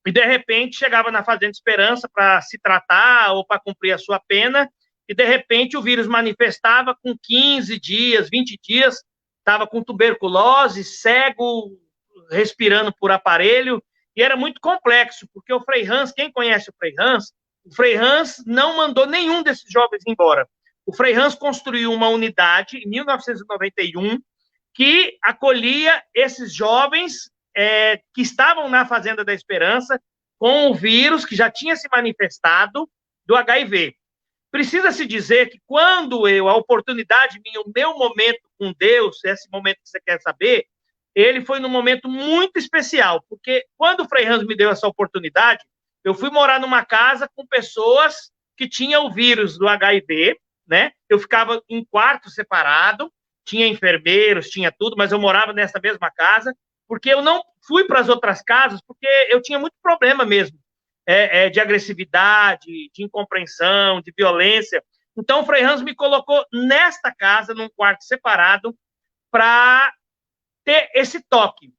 e de repente chegava na Fazenda Esperança para se tratar ou para cumprir a sua pena, e de repente o vírus manifestava com 15 dias, 20 dias, estava com tuberculose, cego, respirando por aparelho, e era muito complexo, porque o Frei Hans, quem conhece o Frei Hans não mandou nenhum desses jovens embora. O Frei Hans construiu uma unidade em 1991 que acolhia esses jovens que estavam na Fazenda da Esperança com o vírus que já tinha se manifestado do HIV. Precisa-se dizer que quando a oportunidade minha, o meu momento com Deus, esse momento que você quer saber, ele foi num momento muito especial, porque quando o Frei Hans me deu essa oportunidade, eu fui morar numa casa com pessoas que tinham o vírus do HIV, né? Eu ficava em quarto separado, tinha enfermeiros, tinha tudo, mas eu morava nessa mesma casa, porque eu não fui para as outras casas, porque eu tinha muito problema mesmo, de agressividade, de incompreensão, de violência. Então, o Frei Hans me colocou nesta casa, num quarto separado, para ter esse toque,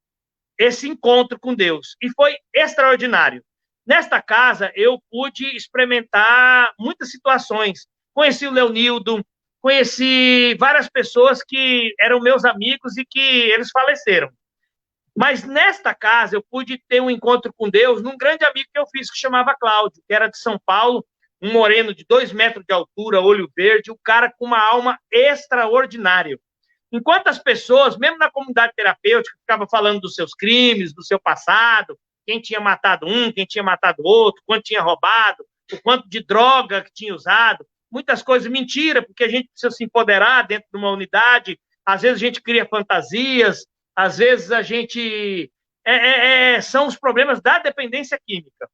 esse encontro com Deus. E foi extraordinário. Nesta casa, eu pude experimentar muitas situações. Conheci o Leonildo, conheci várias pessoas que eram meus amigos e que eles faleceram. Mas nesta casa eu pude ter um encontro com Deus num grande amigo que eu fiz, que chamava Cláudio, que era de São Paulo, um moreno de 2 metros de altura, olho verde, um cara com uma alma extraordinária. Enquanto as pessoas, mesmo na comunidade terapêutica, ficavam falando dos seus crimes, do seu passado, quem tinha matado um, quem tinha matado outro, quanto tinha roubado, o quanto de droga que tinha usado, muitas coisas, mentira, porque a gente precisa se empoderar dentro de uma unidade, às vezes a gente cria fantasias, às vezes a gente... são os problemas da dependência química.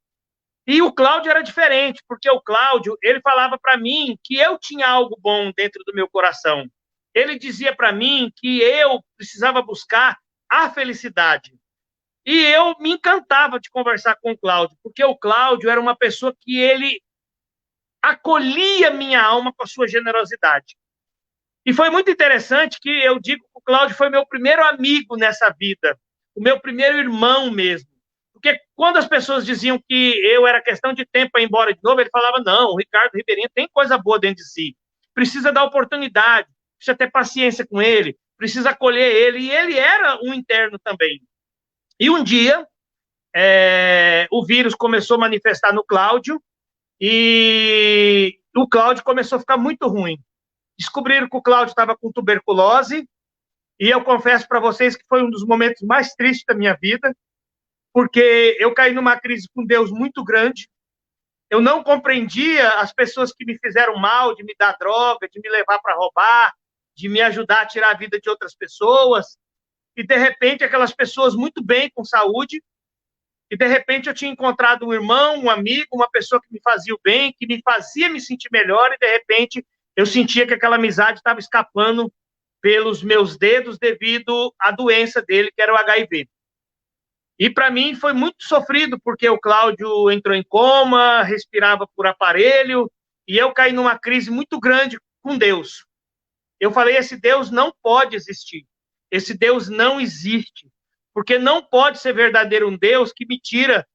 E o Cláudio era diferente, porque o Cláudio, ele falava para mim que eu tinha algo bom dentro do meu coração. Ele dizia para mim que eu precisava buscar a felicidade. E eu me encantava de conversar com o Cláudio, porque o Cláudio era uma pessoa que ele acolhia minha alma com a sua generosidade. E foi muito interessante que eu digo que o Cláudio foi meu primeiro amigo nessa vida, o meu primeiro irmão mesmo. Porque quando as pessoas diziam que eu era questão de tempo para ir embora de novo, ele falava, não, o Ricardo Ribeirinho tem coisa boa dentro de si, precisa dar oportunidade, precisa ter paciência com ele, precisa acolher ele, e ele era um interno também. E um dia, o vírus começou a manifestar no Cláudio, e o Cláudio começou a ficar muito ruim. Descobriram que o Cláudio estava com tuberculose, e eu confesso para vocês que foi um dos momentos mais tristes da minha vida, porque eu caí numa crise com Deus muito grande, Eu não compreendia as pessoas que me fizeram mal, de me dar droga, de me levar para roubar, de me ajudar a tirar a vida de outras pessoas. E, de repente, aquelas pessoas muito bem, com saúde, e, de repente, eu tinha encontrado um irmão, um amigo, uma pessoa que me fazia o bem, que me fazia me sentir melhor, e, de repente, eu sentia que aquela amizade estava escapando pelos meus dedos devido à doença dele, que era o HIV. E para mim foi muito sofrido, porque o Cláudio entrou em coma, respirava por aparelho, e eu caí numa crise muito grande com Deus. Eu falei, esse Deus não pode existir. Esse Deus não existe. Porque não pode ser verdadeiro um Deus que me tira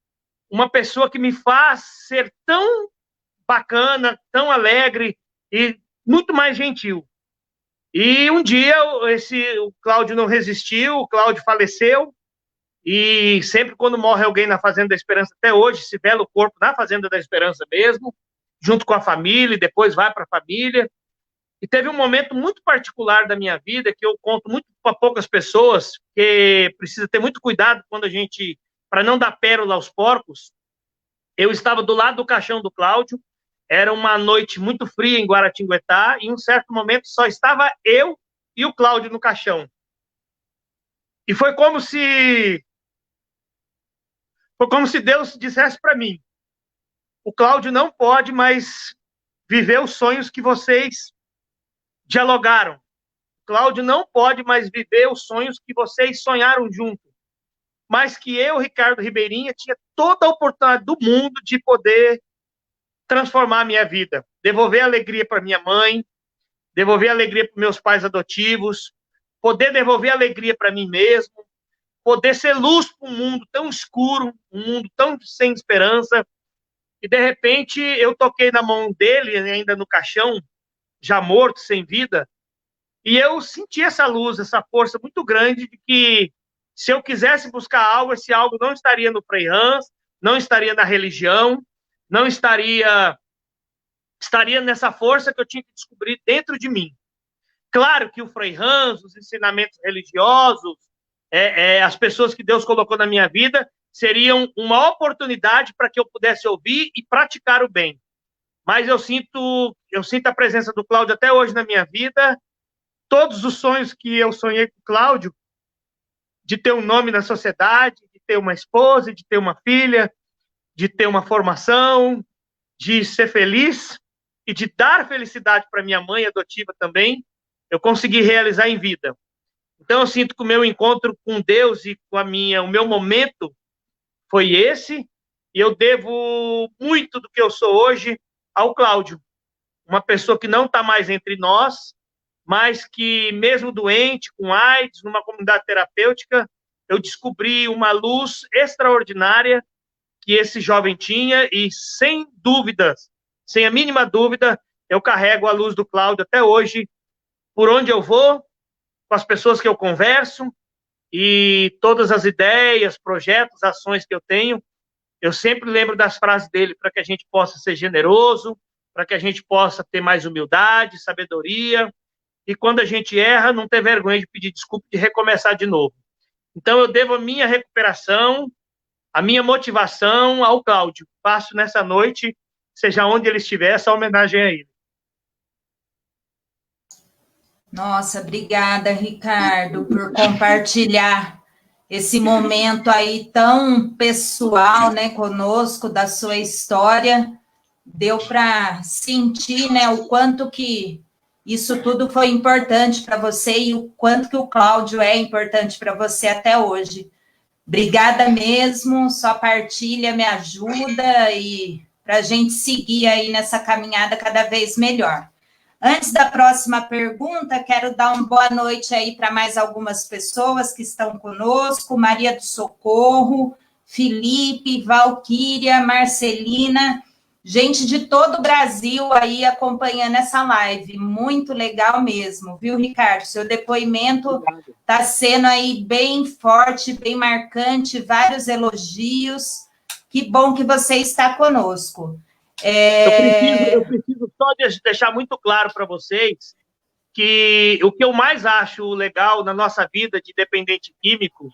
uma pessoa que me faz ser tão bacana, tão alegre e muito mais gentil. E um dia o Cláudio não resistiu, o Cláudio faleceu, e sempre quando morre alguém na Fazenda da Esperança, até hoje, se vela o corpo na Fazenda da Esperança mesmo, junto com a família, e depois vai para a família. E teve um momento muito particular da minha vida, que eu conto muito para poucas pessoas, que precisa ter muito cuidado quando a gente, para não dar pérola aos porcos. Eu estava do lado do caixão do Cláudio, era uma noite muito fria em Guaratinguetá, e em um certo momento só estava eu e o Cláudio no caixão. E foi como se Deus dissesse para mim, o Cláudio não pode mais viver os sonhos que vocês dialogaram. O Cláudio não pode mais viver os sonhos que vocês sonharam junto. Mas que eu, Ricardo Ribeirinha, tinha toda a oportunidade do mundo de poder transformar a minha vida. Devolver alegria para minha mãe, devolver alegria para meus pais adotivos, poder devolver alegria para mim mesmo, poder ser luz para um mundo tão escuro, um mundo tão sem esperança. E, de repente, eu toquei na mão dele, ainda no caixão, já morto, sem vida, e eu senti essa luz, essa força muito grande de que, se eu quisesse buscar algo, esse algo não estaria no Frei Hans, não estaria na religião, não estaria nessa força que eu tinha que descobrir dentro de mim. Claro que o Frei Hans, os ensinamentos religiosos, as pessoas que Deus colocou na minha vida, seriam uma oportunidade para que eu pudesse ouvir e praticar o bem. Mas eu sinto a presença do Cláudio até hoje na minha vida. Todos os sonhos que eu sonhei com o Cláudio, de ter um nome na sociedade, de ter uma esposa, de ter uma filha, de ter uma formação, de ser feliz e de dar felicidade para minha mãe adotiva também, eu consegui realizar em vida. Então eu sinto que o meu encontro com Deus e com o meu momento foi esse, e eu devo muito do que eu sou hoje ao Cláudio, uma pessoa que não está mais entre nós, mas que, mesmo doente, com AIDS, numa comunidade terapêutica, eu descobri uma luz extraordinária que esse jovem tinha, e sem dúvidas, sem a mínima dúvida, eu carrego a luz do Cláudio até hoje, por onde eu vou, com as pessoas que eu converso, e todas as ideias, projetos, ações que eu tenho, eu sempre lembro das frases dele, para que a gente possa ser generoso, para que a gente possa ter mais humildade, sabedoria, e quando a gente erra, não ter vergonha de pedir desculpa e de recomeçar de novo. Então, eu devo a minha recuperação, a minha motivação ao Cláudio. Faço nessa noite, seja onde ele estiver, essa homenagem a ele. Nossa, obrigada, Ricardo, por compartilhar esse momento aí tão pessoal, né, conosco, da sua história. Deu para sentir, né, o quanto que isso tudo foi importante para você e o quanto que o Cláudio é importante para você até hoje. Obrigada mesmo, sua partilha me ajuda e para a gente seguir aí nessa caminhada cada vez melhor. Antes da próxima pergunta, quero dar uma boa noite aí para mais algumas pessoas que estão conosco, Maria do Socorro, Felipe, Valquíria, Marcelina, gente de todo o Brasil aí acompanhando essa live, muito legal mesmo, viu, Ricardo? Seu depoimento está sendo aí bem forte, bem marcante, vários elogios, que bom que você está conosco. Eu preciso só deixar muito claro para vocês que o que eu mais acho legal na nossa vida de dependente químico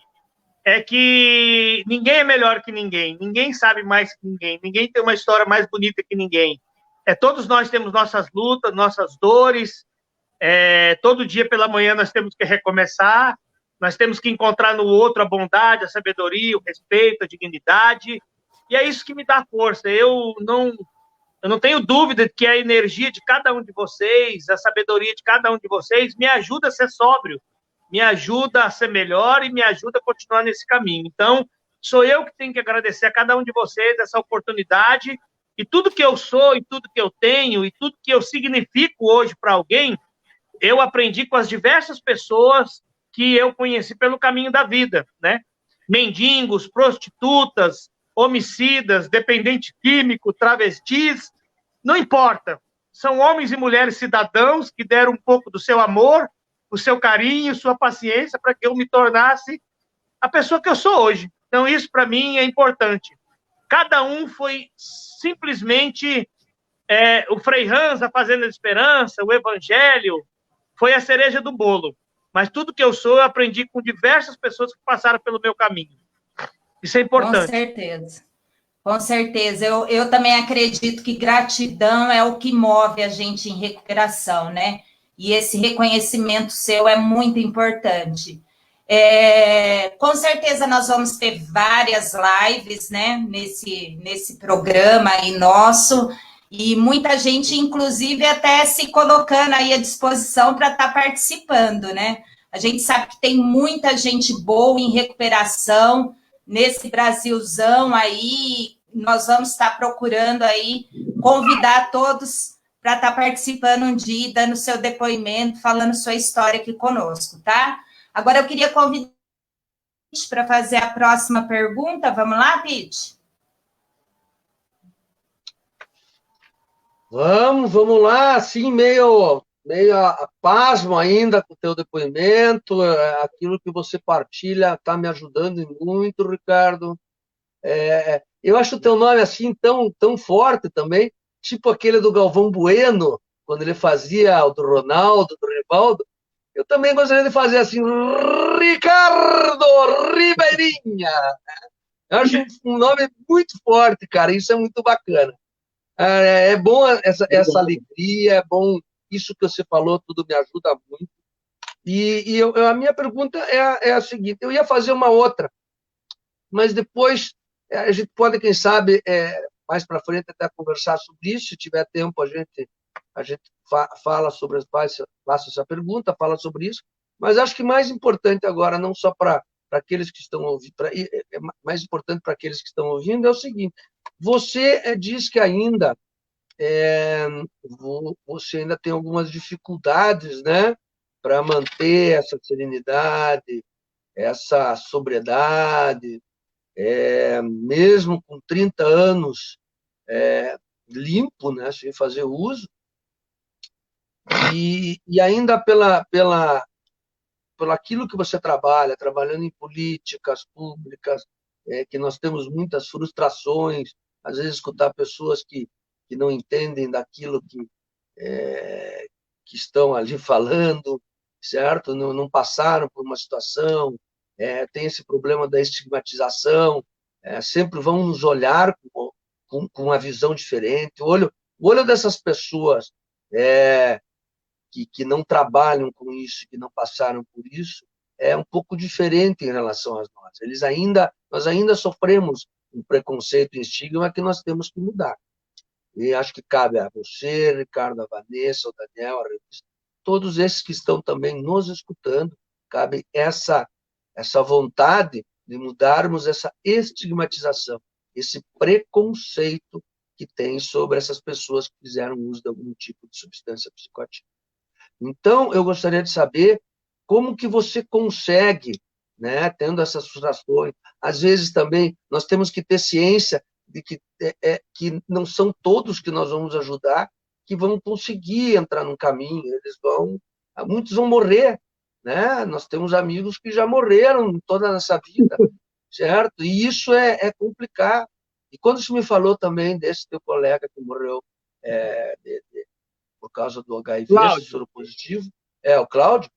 é que ninguém é melhor que ninguém sabe mais que ninguém tem uma história mais bonita que ninguém. Todos nós temos nossas lutas, nossas dores, todo dia pela manhã nós temos que recomeçar, nós temos que encontrar no outro a bondade, a sabedoria, o respeito, a dignidade, e é isso que me dá força. Eu não tenho dúvida de que a energia de cada um de vocês, a sabedoria de cada um de vocês me ajuda a ser sóbrio, me ajuda a ser melhor e me ajuda a continuar nesse caminho. Então, sou eu que tenho que agradecer a cada um de vocês essa oportunidade, e tudo que eu sou, e tudo que eu tenho, e tudo que eu significo hoje para alguém, eu aprendi com as diversas pessoas que eu conheci pelo caminho da vida, né? Mendigos, prostitutas, homicidas, dependente químico, travestis, não importa. São homens e mulheres cidadãos que deram um pouco do seu amor, o seu carinho, sua paciência para que eu me tornasse a pessoa que eu sou hoje. Então, isso para mim é importante. Cada um foi simplesmente o Frei Hans, a Fazenda de Esperança, o Evangelho, foi a cereja do bolo. Mas tudo que eu sou, eu aprendi com diversas pessoas que passaram pelo meu caminho. Isso é importante. Com certeza. Com certeza. Eu também acredito que gratidão é o que move a gente em recuperação, né? E esse reconhecimento seu é muito importante. Com certeza nós vamos ter várias lives, né, nesse programa aí nosso, e muita gente, inclusive, até se colocando aí à disposição para estar participando, né? A gente sabe que tem muita gente boa em recuperação nesse Brasilzão aí. Nós vamos estar procurando aí convidar todos para estar participando um dia, dando seu depoimento, falando sua história aqui conosco, tá? Agora eu queria convidar para fazer a próxima pergunta. Vamos lá, Pete? Vamos lá, assim, meio pasmo ainda com o teu depoimento, aquilo que você partilha está me ajudando muito, Ricardo. Eu acho o teu nome assim tão forte também, tipo aquele do Galvão Bueno, quando ele fazia o do Ronaldo, do Rivaldo. Eu também gostaria de fazer assim, Ricardo Ribeirinha. Eu acho um nome muito forte, cara, isso é muito bacana. É bom essa alegria, é bom isso que você falou, tudo me ajuda muito. E a minha pergunta é a seguinte, eu ia fazer uma outra, mas depois a gente pode, quem sabe, mais para frente até conversar sobre isso, se tiver tempo a gente fala sobre, faça essa pergunta, fala sobre isso, mas acho que mais importante agora, não só para aqueles que estão ouvindo, mais importante para aqueles que estão ouvindo é o seguinte, você diz que ainda você ainda tem algumas dificuldades, né, para manter essa serenidade, essa sobriedade, mesmo com 30 anos limpo, né, sem fazer uso, e ainda pelo aquilo que você trabalhando em políticas públicas, que nós temos muitas frustrações, às vezes escutar pessoas que não entendem daquilo que estão ali falando, certo? Não passaram por uma situação, tem esse problema da estigmatização, sempre vão nos olhar com uma visão diferente. O olho dessas pessoas que não trabalham com isso, que não passaram por isso, é um pouco diferente em relação a nós. Nós ainda sofremos um preconceito e estigma que nós temos que mudar. E acho que cabe a você, Ricardo, a Vanessa, o Daniel, a revista, todos esses que estão também nos escutando, cabe essa vontade de mudarmos essa estigmatização, esse preconceito que tem sobre essas pessoas que fizeram uso de algum tipo de substância psicoativa. Então, eu gostaria de saber como que você consegue, né, tendo essas frustrações. Às vezes também nós temos que ter ciência de que não são todos que nós vamos ajudar que vão conseguir entrar num caminho, muitos vão morrer, né? Nós temos amigos que já morreram toda essa vida, certo? E isso é complicado. E quando você me falou também desse teu colega que morreu por causa do HIV, soro positivo, o Cláudio,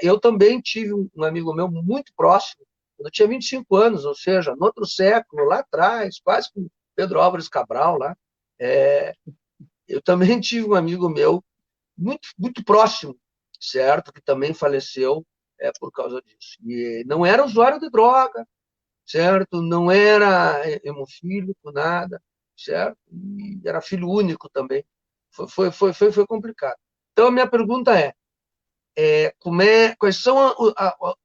eu também tive um amigo meu muito próximo, quando eu tinha 25 anos, ou seja, no outro século, lá atrás, quase com Pedro Álvares Cabral, lá, eu também tive um amigo meu, muito, muito próximo, certo? Que também faleceu por causa disso. E não era usuário de droga, certo? Não era hemofílico, nada, certo? E era filho único também. Foi complicado. Então, a minha pergunta quais são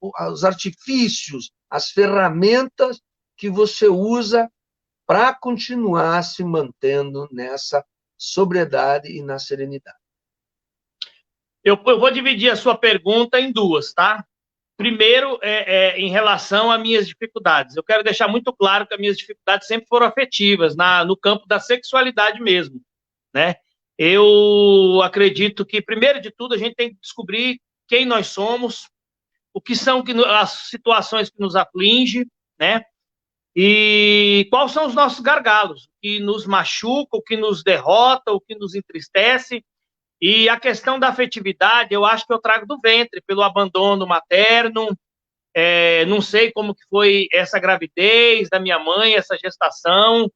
os artifícios, as ferramentas que você usa para continuar se mantendo nessa sobriedade e na serenidade? Eu vou dividir a sua pergunta em duas, tá? Primeiro, em relação às minhas dificuldades. Eu quero deixar muito claro que as minhas dificuldades sempre foram afetivas, no campo da sexualidade mesmo, né? Eu acredito que, primeiro de tudo, a gente tem que descobrir quem nós somos, o que são as situações que nos afligem, né? E quais são os nossos gargalos, o que nos machuca, o que nos derrota, o que nos entristece. E a questão da afetividade, eu acho que eu trago do ventre, pelo abandono materno. Não sei como que foi essa gravidez da minha mãe, essa gestação,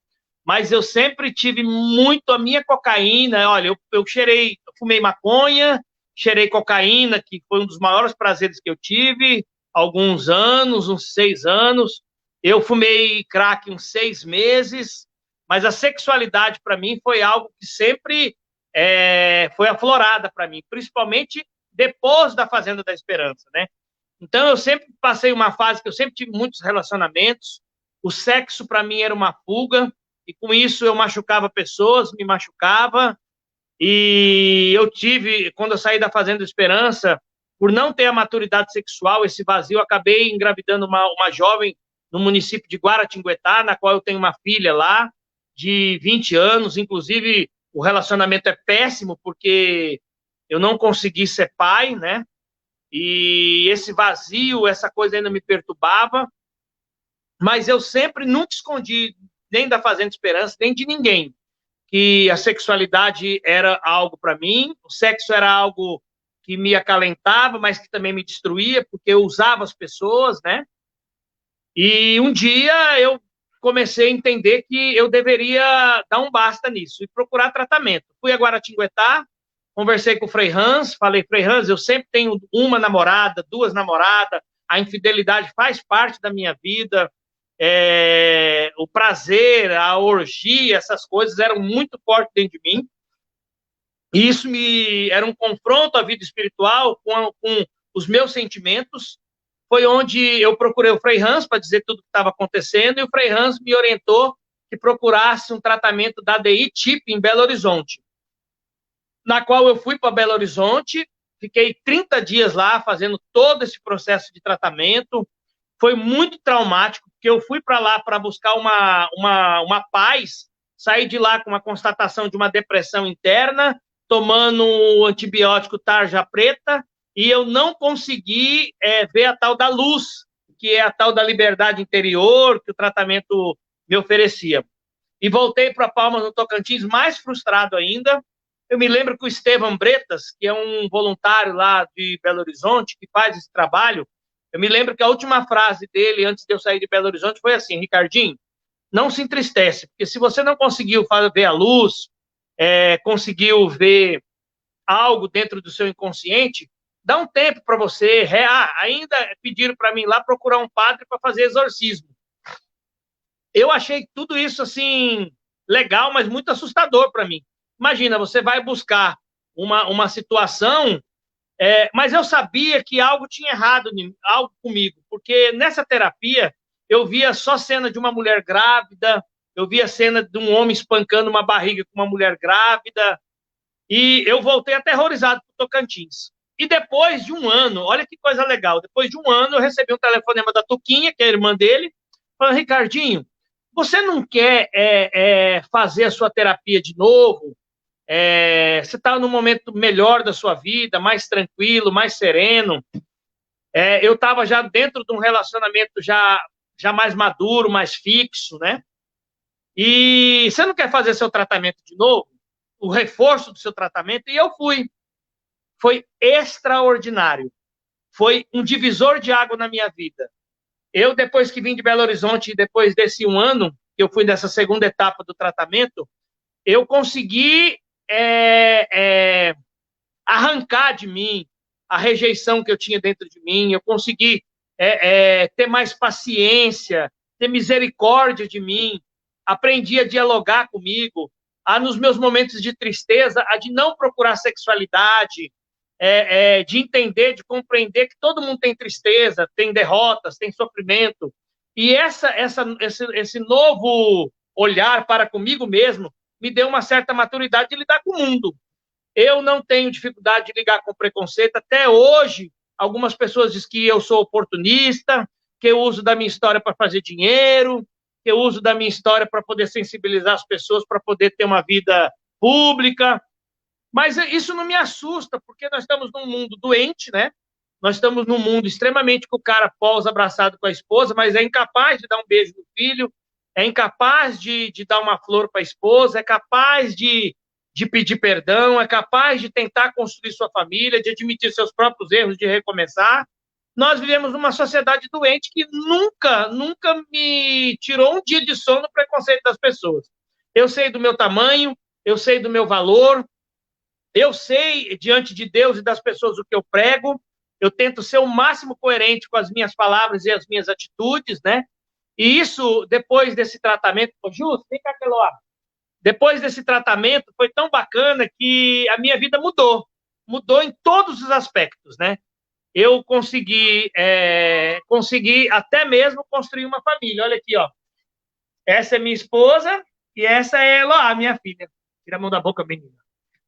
mas eu sempre tive muito a minha cocaína. Olha, eu fumei maconha, cheirei cocaína, que foi um dos maiores prazeres que eu tive, alguns anos, uns 6 anos. Eu fumei crack uns 6 meses, mas a sexualidade para mim foi algo que sempre foi aflorada para mim, principalmente depois da Fazenda da Esperança, né? Então, eu sempre passei uma fase que eu sempre tive muitos relacionamentos, o sexo para mim era uma fuga, e com isso eu machucava pessoas, me machucava, e quando eu saí da Fazenda da Esperança, por não ter a maturidade sexual, esse vazio, eu acabei engravidando uma jovem no município de Guaratinguetá, na qual eu tenho uma filha lá, de 20 anos, inclusive o relacionamento é péssimo, porque eu não consegui ser pai, né? E esse vazio, essa coisa ainda me perturbava, mas eu sempre nunca escondi, nem da Fazenda Esperança, nem de ninguém, que a sexualidade era algo para mim, o sexo era algo que me acalentava, mas que também me destruía, porque eu usava as pessoas, né? E um dia eu comecei a entender que eu deveria dar um basta nisso e procurar tratamento. Fui a Guaratinguetá, conversei com o Frei Hans, falei, Frei Hans, eu sempre tenho uma namorada, 2 namoradas, a infidelidade faz parte da minha vida, o prazer, a orgia, essas coisas eram muito fortes dentro de mim, e isso era um confronto à vida espiritual com os meus sentimentos. Foi onde eu procurei o Frei Hans para dizer tudo o que estava acontecendo, e o Frei Hans me orientou que procurasse um tratamento da ADI-TIP em Belo Horizonte, na qual eu fui para Belo Horizonte, fiquei 30 dias lá fazendo todo esse processo de tratamento. Foi muito traumático, porque eu fui para lá para buscar uma paz, saí de lá com uma constatação de uma depressão interna, tomando o antibiótico tarja preta, e eu não consegui ver a tal da luz, que é a tal da liberdade interior, que o tratamento me oferecia. E voltei para Palmas, no Tocantins, mais frustrado ainda. Eu me lembro que o Estevam Bretas, que é um voluntário lá de Belo Horizonte, que faz esse trabalho, eu me lembro que a última frase dele, antes de eu sair de Belo Horizonte, foi assim, Ricardinho, não se entristece, porque se você não conseguiu ver a luz, conseguiu ver algo dentro do seu inconsciente, dá um tempo para você. Ainda pediram para mim lá procurar um padre para fazer exorcismo. Eu achei tudo isso assim legal, mas muito assustador para mim. Imagina, você vai buscar uma situação, mas eu sabia que algo tinha errado, algo comigo, porque nessa terapia eu via só cena de uma mulher grávida, eu via cena de um homem espancando uma barriga com uma mulher grávida, e eu voltei aterrorizado para o Tocantins. E depois de um ano, olha que coisa legal, depois de um ano eu recebi um telefonema da Tuquinha, que é a irmã dele, falando, Ricardinho, você não quer fazer a sua terapia de novo? Você está num momento melhor da sua vida, mais tranquilo, mais sereno. Eu estava já dentro de um relacionamento já mais maduro, mais fixo, né? E você não quer fazer seu tratamento de novo? O reforço do seu tratamento? E eu fui. Foi extraordinário. Foi um divisor de água na minha vida. Eu, depois que vim de Belo Horizonte, depois desse 1 ano, que eu fui nessa segunda etapa do tratamento, eu consegui arrancar de mim a rejeição que eu tinha dentro de mim, eu consegui ter mais paciência, ter misericórdia de mim, aprendi a dialogar comigo, nos meus momentos de tristeza, de não procurar sexualidade, de entender, de compreender que todo mundo tem tristeza, tem derrotas, tem sofrimento. E esse novo olhar para comigo mesmo me deu uma certa maturidade de lidar com o mundo. Eu não tenho dificuldade de lidar com preconceito. Até hoje, algumas pessoas dizem que eu sou oportunista, que eu uso da minha história para fazer dinheiro, que eu uso da minha história para poder sensibilizar as pessoas, para poder ter uma vida pública. Mas isso não me assusta, porque nós estamos num mundo doente, né? Nós estamos num mundo extremamente que o cara pousa abraçado com a esposa, mas é incapaz de dar um beijo no filho, é incapaz de dar uma flor para a esposa, é capaz de pedir perdão, é capaz de tentar construir sua família, de admitir seus próprios erros, de recomeçar. Nós vivemos numa sociedade doente que nunca me tirou um dia de sono no preconceito das pessoas. Eu sei do meu tamanho, eu sei do meu valor, eu sei, diante de Deus e das pessoas, o que eu prego, eu tento ser o máximo coerente com as minhas palavras e as minhas atitudes, né? E isso, depois desse tratamento... Justo, vem cá, Keloá. Depois desse tratamento, foi tão bacana que a minha vida mudou. Mudou em todos os aspectos, né? Eu consegui até mesmo construir uma família. Olha aqui, ó. Essa é minha esposa e essa é Eloá, minha filha. Tira a mão da boca, menina.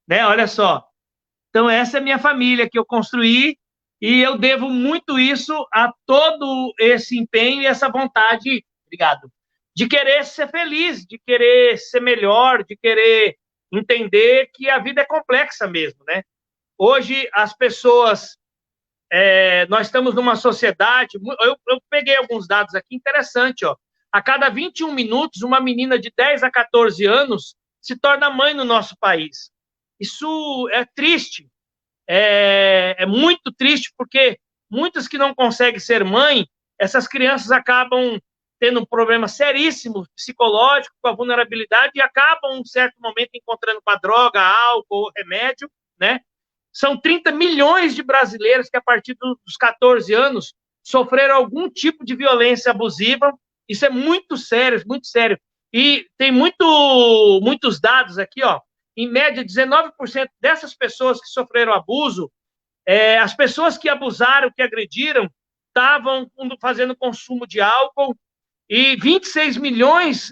Né? Olha só. Então, essa é minha família que eu construí e eu devo muito isso a todo esse empenho e essa vontade, obrigado, de querer ser feliz, de querer ser melhor, de querer entender que a vida é complexa mesmo, né? Hoje, as pessoas... nós estamos numa sociedade... Eu peguei alguns dados aqui interessantes, ó. A cada 21 minutos, uma menina de 10 a 14 anos se torna mãe no nosso país. Isso é triste. É muito triste, porque muitas que não conseguem ser mãe, essas crianças acabam tendo um problema seríssimo psicológico, com a vulnerabilidade, e acabam, em um certo momento, encontrando com a droga, álcool, remédio, né? São 30 milhões de brasileiros que, a partir dos 14 anos, sofreram algum tipo de violência abusiva. Isso é muito sério, muito sério. E tem muitos dados aqui, ó. Em média, 19% dessas pessoas que sofreram abuso, as pessoas que abusaram, que agrediram, estavam fazendo consumo de álcool, e 26 milhões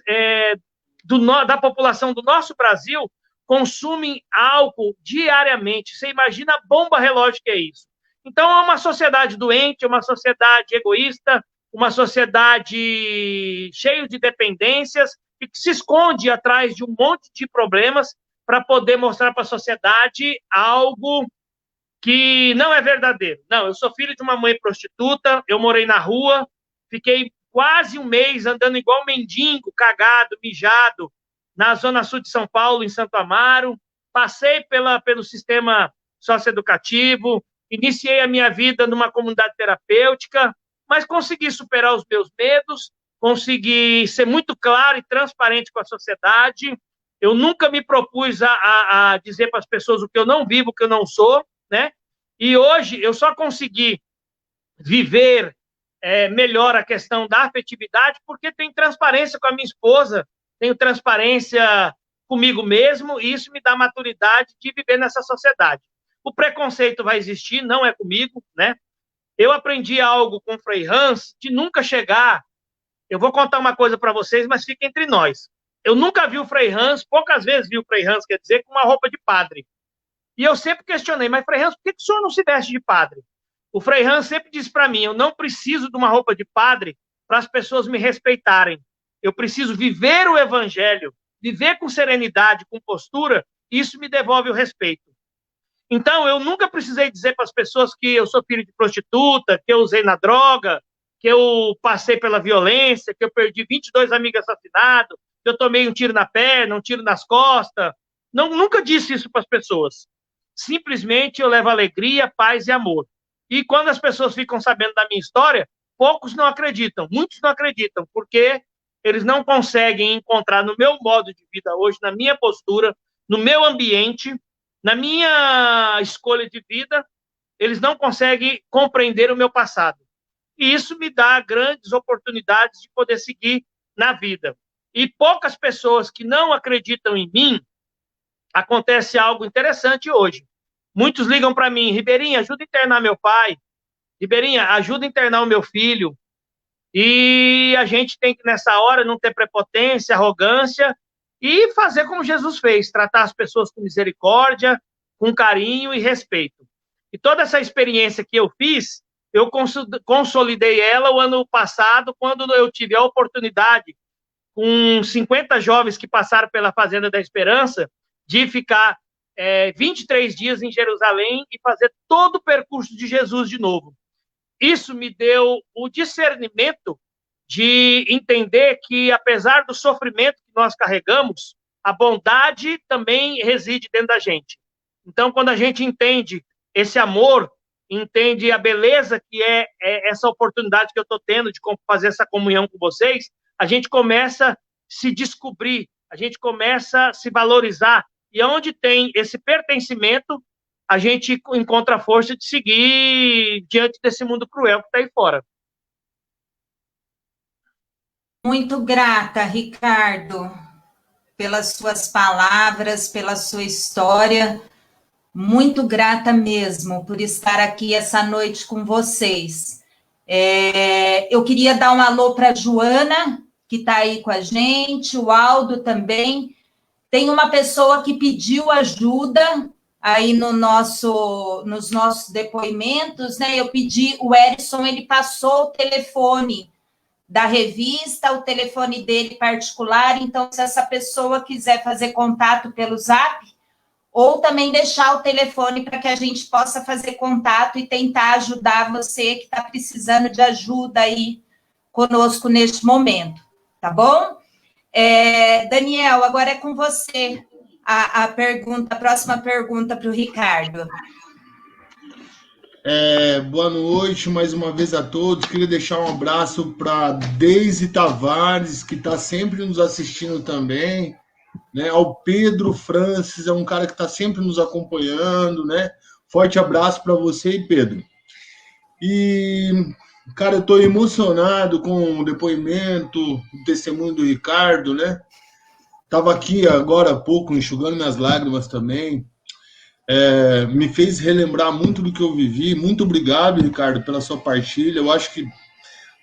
da população do nosso Brasil consumem álcool diariamente. Você imagina a bomba relógio que é isso. Então, é uma sociedade doente, é uma sociedade egoísta, uma sociedade cheia de dependências e que se esconde atrás de um monte de problemas para poder mostrar para a sociedade algo que não é verdadeiro. Não, eu sou filho de uma mãe prostituta, eu morei na rua, fiquei quase um mês andando igual mendigo, cagado, mijado, na zona sul de São Paulo, em Santo Amaro, passei pelo sistema socioeducativo, iniciei a minha vida numa comunidade terapêutica, mas consegui superar os meus medos, consegui ser muito claro e transparente com a sociedade. Eu nunca me propus a dizer para as pessoas o que eu não vivo, o que eu não sou, né? E hoje eu só consegui viver melhor a questão da afetividade porque tenho transparência com a minha esposa, tenho transparência comigo mesmo, e isso me dá maturidade de viver nessa sociedade. O preconceito vai existir, não é comigo, né? Eu aprendi algo com o Frei Hans de nunca chegar... Eu vou contar uma coisa para vocês, mas fica entre nós. Eu nunca vi o Frei Hans, poucas vezes vi o Frei Hans, quer dizer, com uma roupa de padre. E eu sempre questionei, mas Frei Hans, por que o senhor não se veste de padre? O Frei Hans sempre disse para mim, eu não preciso de uma roupa de padre para as pessoas me respeitarem. Eu preciso viver o evangelho, viver com serenidade, com postura, e isso me devolve o respeito. Então, eu nunca precisei dizer para as pessoas que eu sou filho de prostituta, que eu usei na droga, que eu passei pela violência, que eu perdi 22 amigos assassinados, que eu tomei um tiro na perna, um tiro nas costas. Não, nunca disse isso para as pessoas. Simplesmente eu levo alegria, paz e amor. E quando as pessoas ficam sabendo da minha história, poucos não acreditam, muitos não acreditam, porque eles não conseguem encontrar no meu modo de vida hoje, na minha postura, no meu ambiente, na minha escolha de vida, eles não conseguem compreender o meu passado. E isso me dá grandes oportunidades de poder seguir na vida. E poucas pessoas que não acreditam em mim, acontece algo interessante hoje. Muitos ligam para mim: Ribeirinha, ajuda a internar meu pai. Ribeirinha, ajuda a internar o meu filho. E a gente tem que, nessa hora, não ter prepotência, arrogância e fazer como Jesus fez, tratar as pessoas com misericórdia, com carinho e respeito. E toda essa experiência que eu fiz, eu consolidei ela o ano passado, quando eu tive a oportunidade, com 50 jovens que passaram pela Fazenda da Esperança, de ficar 23 dias em Jerusalém e fazer todo o percurso de Jesus de novo. Isso me deu o discernimento de entender que, apesar do sofrimento que nós carregamos, a bondade também reside dentro da gente. Então, quando a gente entende esse amor, entende a beleza que é essa oportunidade que eu estou tendo de fazer essa comunhão com vocês, a gente começa a se descobrir, a gente começa a se valorizar. E onde tem esse pertencimento, a gente encontra a força de seguir diante desse mundo cruel que está aí fora. Muito grata, Ricardo, pelas suas palavras, pela sua história. Muito grata mesmo por estar aqui essa noite com vocês. Eu queria dar um alô para a Joana, que está aí com a gente, o Aldo também. Tem uma pessoa que pediu ajuda aí nos nossos depoimentos, né? Eu pedi, o Erison, ele passou o telefone da revista, o telefone dele particular, então, se essa pessoa quiser fazer contato pelo Zap, ou também deixar o telefone para que a gente possa fazer contato e tentar ajudar você que está precisando de ajuda aí conosco neste momento, tá bom? Daniel, agora é com você a próxima pergunta para o Ricardo. Boa noite mais uma vez a todos. Queria deixar um abraço para Deise Tavares, que está sempre nos assistindo também, né? Ao Pedro Francis, é um cara que está sempre nos acompanhando, né? Forte abraço para você e Pedro. E, cara, eu estou emocionado com o depoimento, o testemunho do Ricardo, né? Estava aqui agora há pouco enxugando minhas lágrimas também. Me fez relembrar muito do que eu vivi. Muito obrigado, Ricardo, pela sua partilha. Eu acho que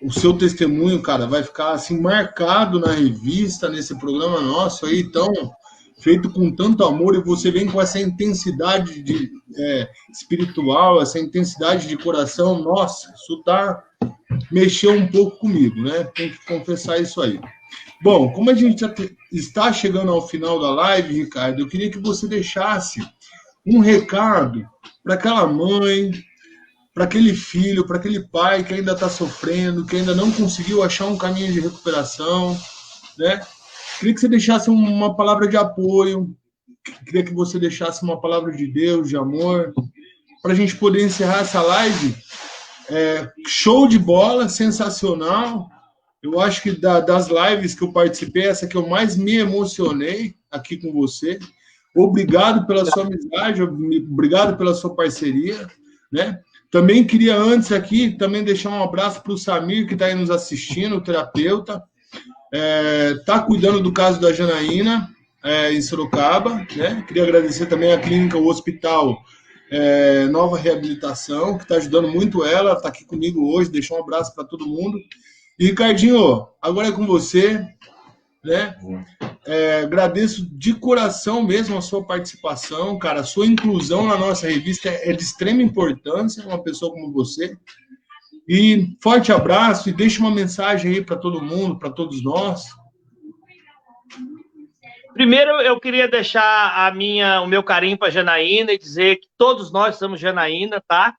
o seu testemunho, cara, vai ficar assim marcado na revista, nesse programa nosso aí, tão feito com tanto amor, e você vem com essa intensidade espiritual, essa intensidade de coração. Nossa, isso mexeu um pouco comigo, né? Tenho que confessar isso aí. Bom, como a gente já está chegando ao final da live, Ricardo, eu queria que você deixasse um recado para aquela mãe, para aquele filho, para aquele pai que ainda está sofrendo, que ainda não conseguiu achar um caminho de recuperação, né? Queria que você deixasse uma palavra de apoio, queria que você deixasse uma palavra de Deus, de amor, para a gente poder encerrar essa live. Show de bola, sensacional. Eu acho que das lives que eu participei, essa que eu mais me emocionei aqui com você. Obrigado pela sua amizade, obrigado pela sua parceria, né? Também queria antes aqui também deixar um abraço para o Samir, que está aí nos assistindo, o terapeuta. Está cuidando do caso da Janaína, em Sorocaba, né? Queria agradecer também a clínica, o hospital Nova Reabilitação, que está ajudando muito ela, está aqui comigo hoje, deixar um abraço para todo mundo. E, Ricardinho, agora é com você, né? Agradeço de coração mesmo a sua participação, cara. A sua inclusão na nossa revista é de extrema importância, uma pessoa como você. E forte abraço e deixe uma mensagem aí para todo mundo, para todos nós. Primeiro, eu queria deixar o meu carinho para Janaína e dizer que todos nós somos Janaína, tá?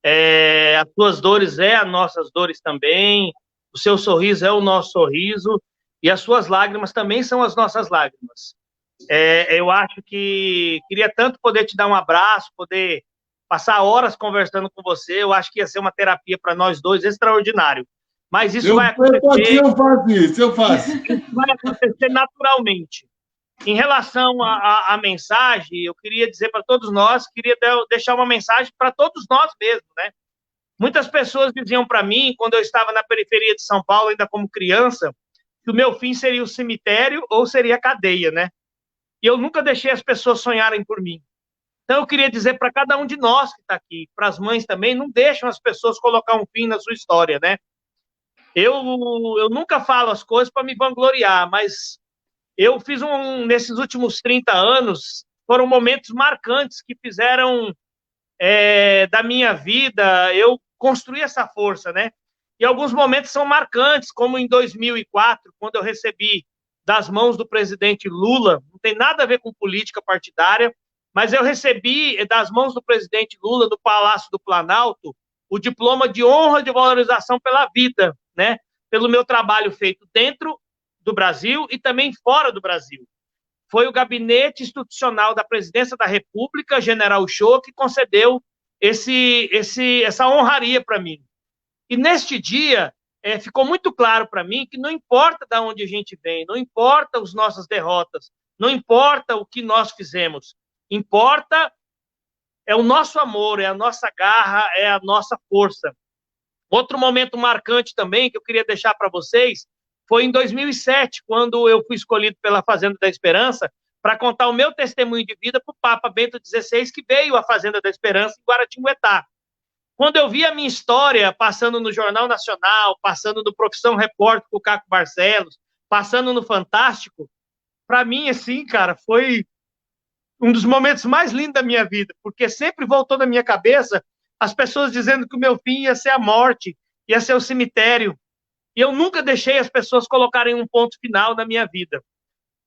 As suas dores as nossas dores também, o seu sorriso é o nosso sorriso, e as suas lágrimas também são as nossas lágrimas. Eu acho que queria tanto poder te dar um abraço, poder passar horas conversando com você, eu acho que ia ser uma terapia para nós dois extraordinário. Mas isso vai acontecer. Eu faço isso, eu faço. Isso vai acontecer naturalmente. Em relação à mensagem, eu queria dizer para todos nós, queria deixar uma mensagem para todos nós mesmos, né? Muitas pessoas diziam para mim, quando eu estava na periferia de São Paulo, ainda como criança, que o meu fim seria o cemitério ou seria a cadeia, né? E eu nunca deixei as pessoas sonharem por mim. Então, eu queria dizer para cada um de nós que está aqui, para as mães também, não deixem as pessoas colocar um fim na sua história, né? Eu nunca falo as coisas para me vangloriar, mas eu fiz nesses últimos 30 anos, foram momentos marcantes que fizeram da minha vida eu construir essa força, né? E alguns momentos são marcantes, como em 2004, quando eu recebi das mãos do presidente Lula, não tem nada a ver com política partidária, mas eu recebi das mãos do presidente Lula, no Palácio do Planalto, o diploma de honra de valorização pela vida, né? Pelo meu trabalho feito dentro do Brasil e também fora do Brasil. Foi o gabinete institucional da Presidência da República, General Show, que concedeu essa honraria para mim. E neste dia, ficou muito claro para mim que não importa de onde a gente vem, não importa as nossas derrotas, não importa o que nós fizemos, importa é o nosso amor, é a nossa garra, é a nossa força. Outro momento marcante também que eu queria deixar para vocês foi em 2007, quando eu fui escolhido pela Fazenda da Esperança para contar o meu testemunho de vida para o Papa Bento XVI, que veio à Fazenda da Esperança em Guaratinguetá. Quando eu vi a minha história passando no Jornal Nacional, passando no Profissão Repórter com o Caco Barcelos, passando no Fantástico, para mim, assim, cara, foi um dos momentos mais lindos da minha vida, porque sempre voltou na minha cabeça as pessoas dizendo que o meu fim ia ser a morte, ia ser o cemitério. E eu nunca deixei as pessoas colocarem um ponto final na minha vida.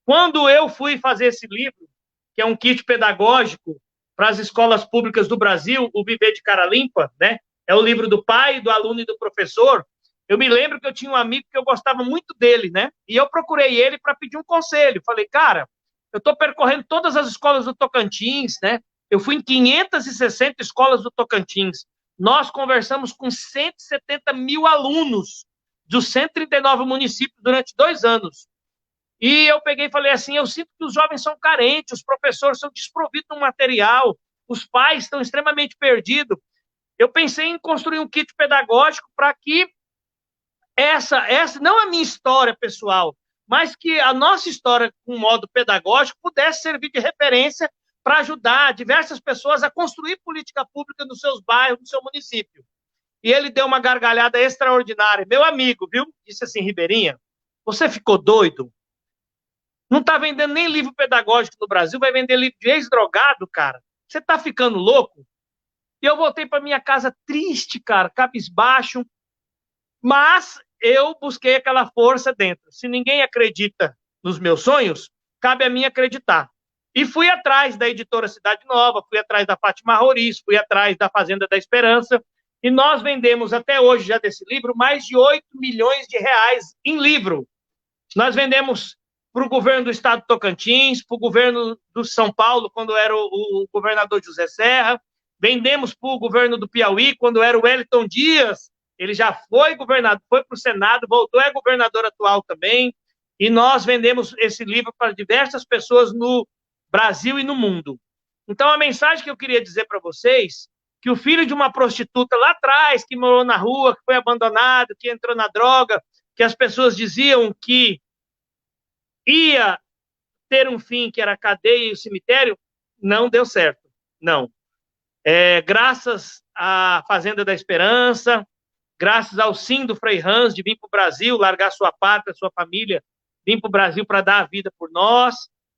Quando eu fui fazer esse livro, que é um kit pedagógico para as escolas públicas do Brasil, o Viver de Cara Limpa, né? É o livro do pai, do aluno e do professor. Eu me lembro que eu tinha um amigo que eu gostava muito dele, né? E eu procurei ele para pedir um conselho. Falei, cara, eu estou percorrendo todas as escolas do Tocantins, né? Eu fui em 560 escolas do Tocantins. Nós conversamos com 170 mil alunos dos 139 municípios durante 2 anos. E eu peguei e falei assim, eu sinto que os jovens são carentes, os professores são desprovidos de um material, os pais estão extremamente perdidos. Eu pensei em construir um kit pedagógico para que essa, não a minha história pessoal, mas que a nossa história, com modo pedagógico, pudesse servir de referência para ajudar diversas pessoas a construir política pública nos seus bairros, no seu município. E ele deu uma gargalhada extraordinária. Meu amigo, viu? Disse assim, Ribeirinha, você ficou doido? Não está vendendo nem livro pedagógico no Brasil, vai vender livro de ex-drogado, cara. Você está ficando louco? E eu voltei para minha casa triste, cara, cabisbaixo, mas eu busquei aquela força dentro. Se ninguém acredita nos meus sonhos, cabe a mim acreditar. E fui atrás da editora Cidade Nova, fui atrás da Fátima Roriz, fui atrás da Fazenda da Esperança, e nós vendemos até hoje, já desse livro, mais de 8 milhões de reais em livro. Nós vendemos para o governo do estado de Tocantins, para o governo do São Paulo, quando era o governador José Serra, vendemos para o governo do Piauí, quando era o Wellington Dias, ele já foi governador, foi para o Senado, voltou, é governador atual também, e nós vendemos esse livro para diversas pessoas no Brasil e no mundo. Então, a mensagem que eu queria dizer para vocês, que o filho de uma prostituta lá atrás, que morou na rua, que foi abandonado, que entrou na droga, que as pessoas diziam que ia ter um fim, que era a cadeia e o cemitério, não deu certo, não. Graças à Fazenda da Esperança, graças ao sim do Frei Hans de vir para o Brasil, largar sua pátria, sua família, vir para o Brasil para dar a vida por nós.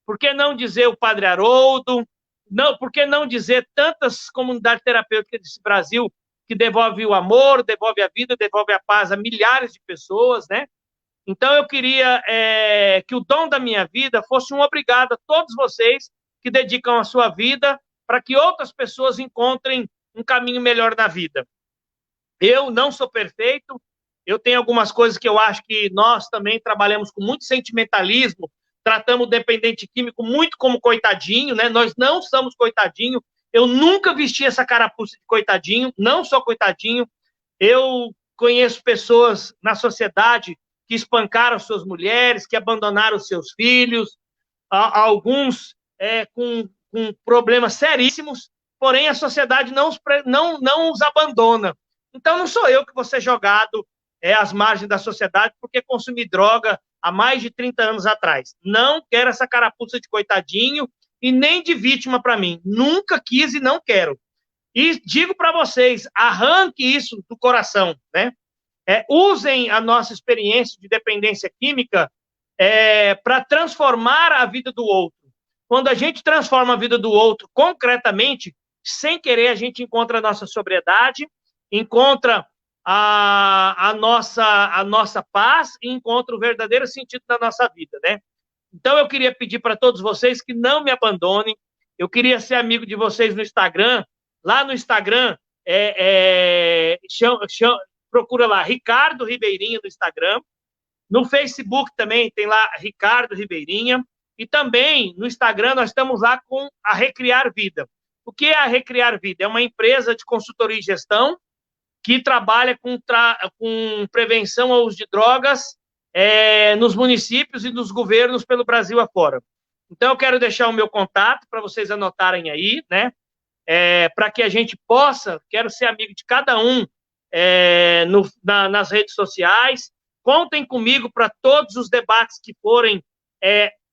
Por que não dizer o Padre Haroldo? Não, por que não dizer tantas comunidades terapêuticas desse Brasil que devolve o amor, devolve a vida, devolve a paz a milhares de pessoas, né? Então, eu queria que o dom da minha vida fosse um obrigado a todos vocês que dedicam a sua vida para que outras pessoas encontrem um caminho melhor na vida. Eu não sou perfeito, eu tenho algumas coisas que eu acho que nós também trabalhamos com muito sentimentalismo, tratamos o dependente químico muito como coitadinho, né? Nós não somos coitadinho, Eu nunca vesti essa carapuça de coitadinho, não sou coitadinho. Eu conheço pessoas na sociedade que espancaram suas mulheres, que abandonaram seus filhos, alguns com problemas seríssimos, porém a sociedade não os abandona. Então não sou eu que vou ser jogado às margens da sociedade porque consumi droga há mais de 30 anos atrás. Não quero essa carapuça de coitadinho e nem de vítima para mim. Nunca quis e não quero. E digo para vocês, arranque isso do coração, né? Usem a nossa experiência de dependência química para transformar a vida do outro. Quando a gente transforma a vida do outro concretamente, sem querer, a gente encontra a nossa sobriedade, encontra a nossa paz e encontra o verdadeiro sentido da nossa vida, né? Então, eu queria pedir para todos vocês que não me abandonem. Eu queria ser amigo de vocês no Instagram. Lá no Instagram, procura lá, Ricardo Ribeirinha no Instagram. No Facebook também tem lá Ricardo Ribeirinha. E também no Instagram nós estamos lá com a Recriar Vida. O que é a Recriar Vida? É uma empresa de consultoria e gestão que trabalha com prevenção ao uso de drogas nos municípios e nos governos pelo Brasil afora. Então, eu quero deixar o meu contato para vocês anotarem aí, né? Para que a gente possa, quero ser amigo de cada um nas redes sociais. Contem comigo para todos os debates que forem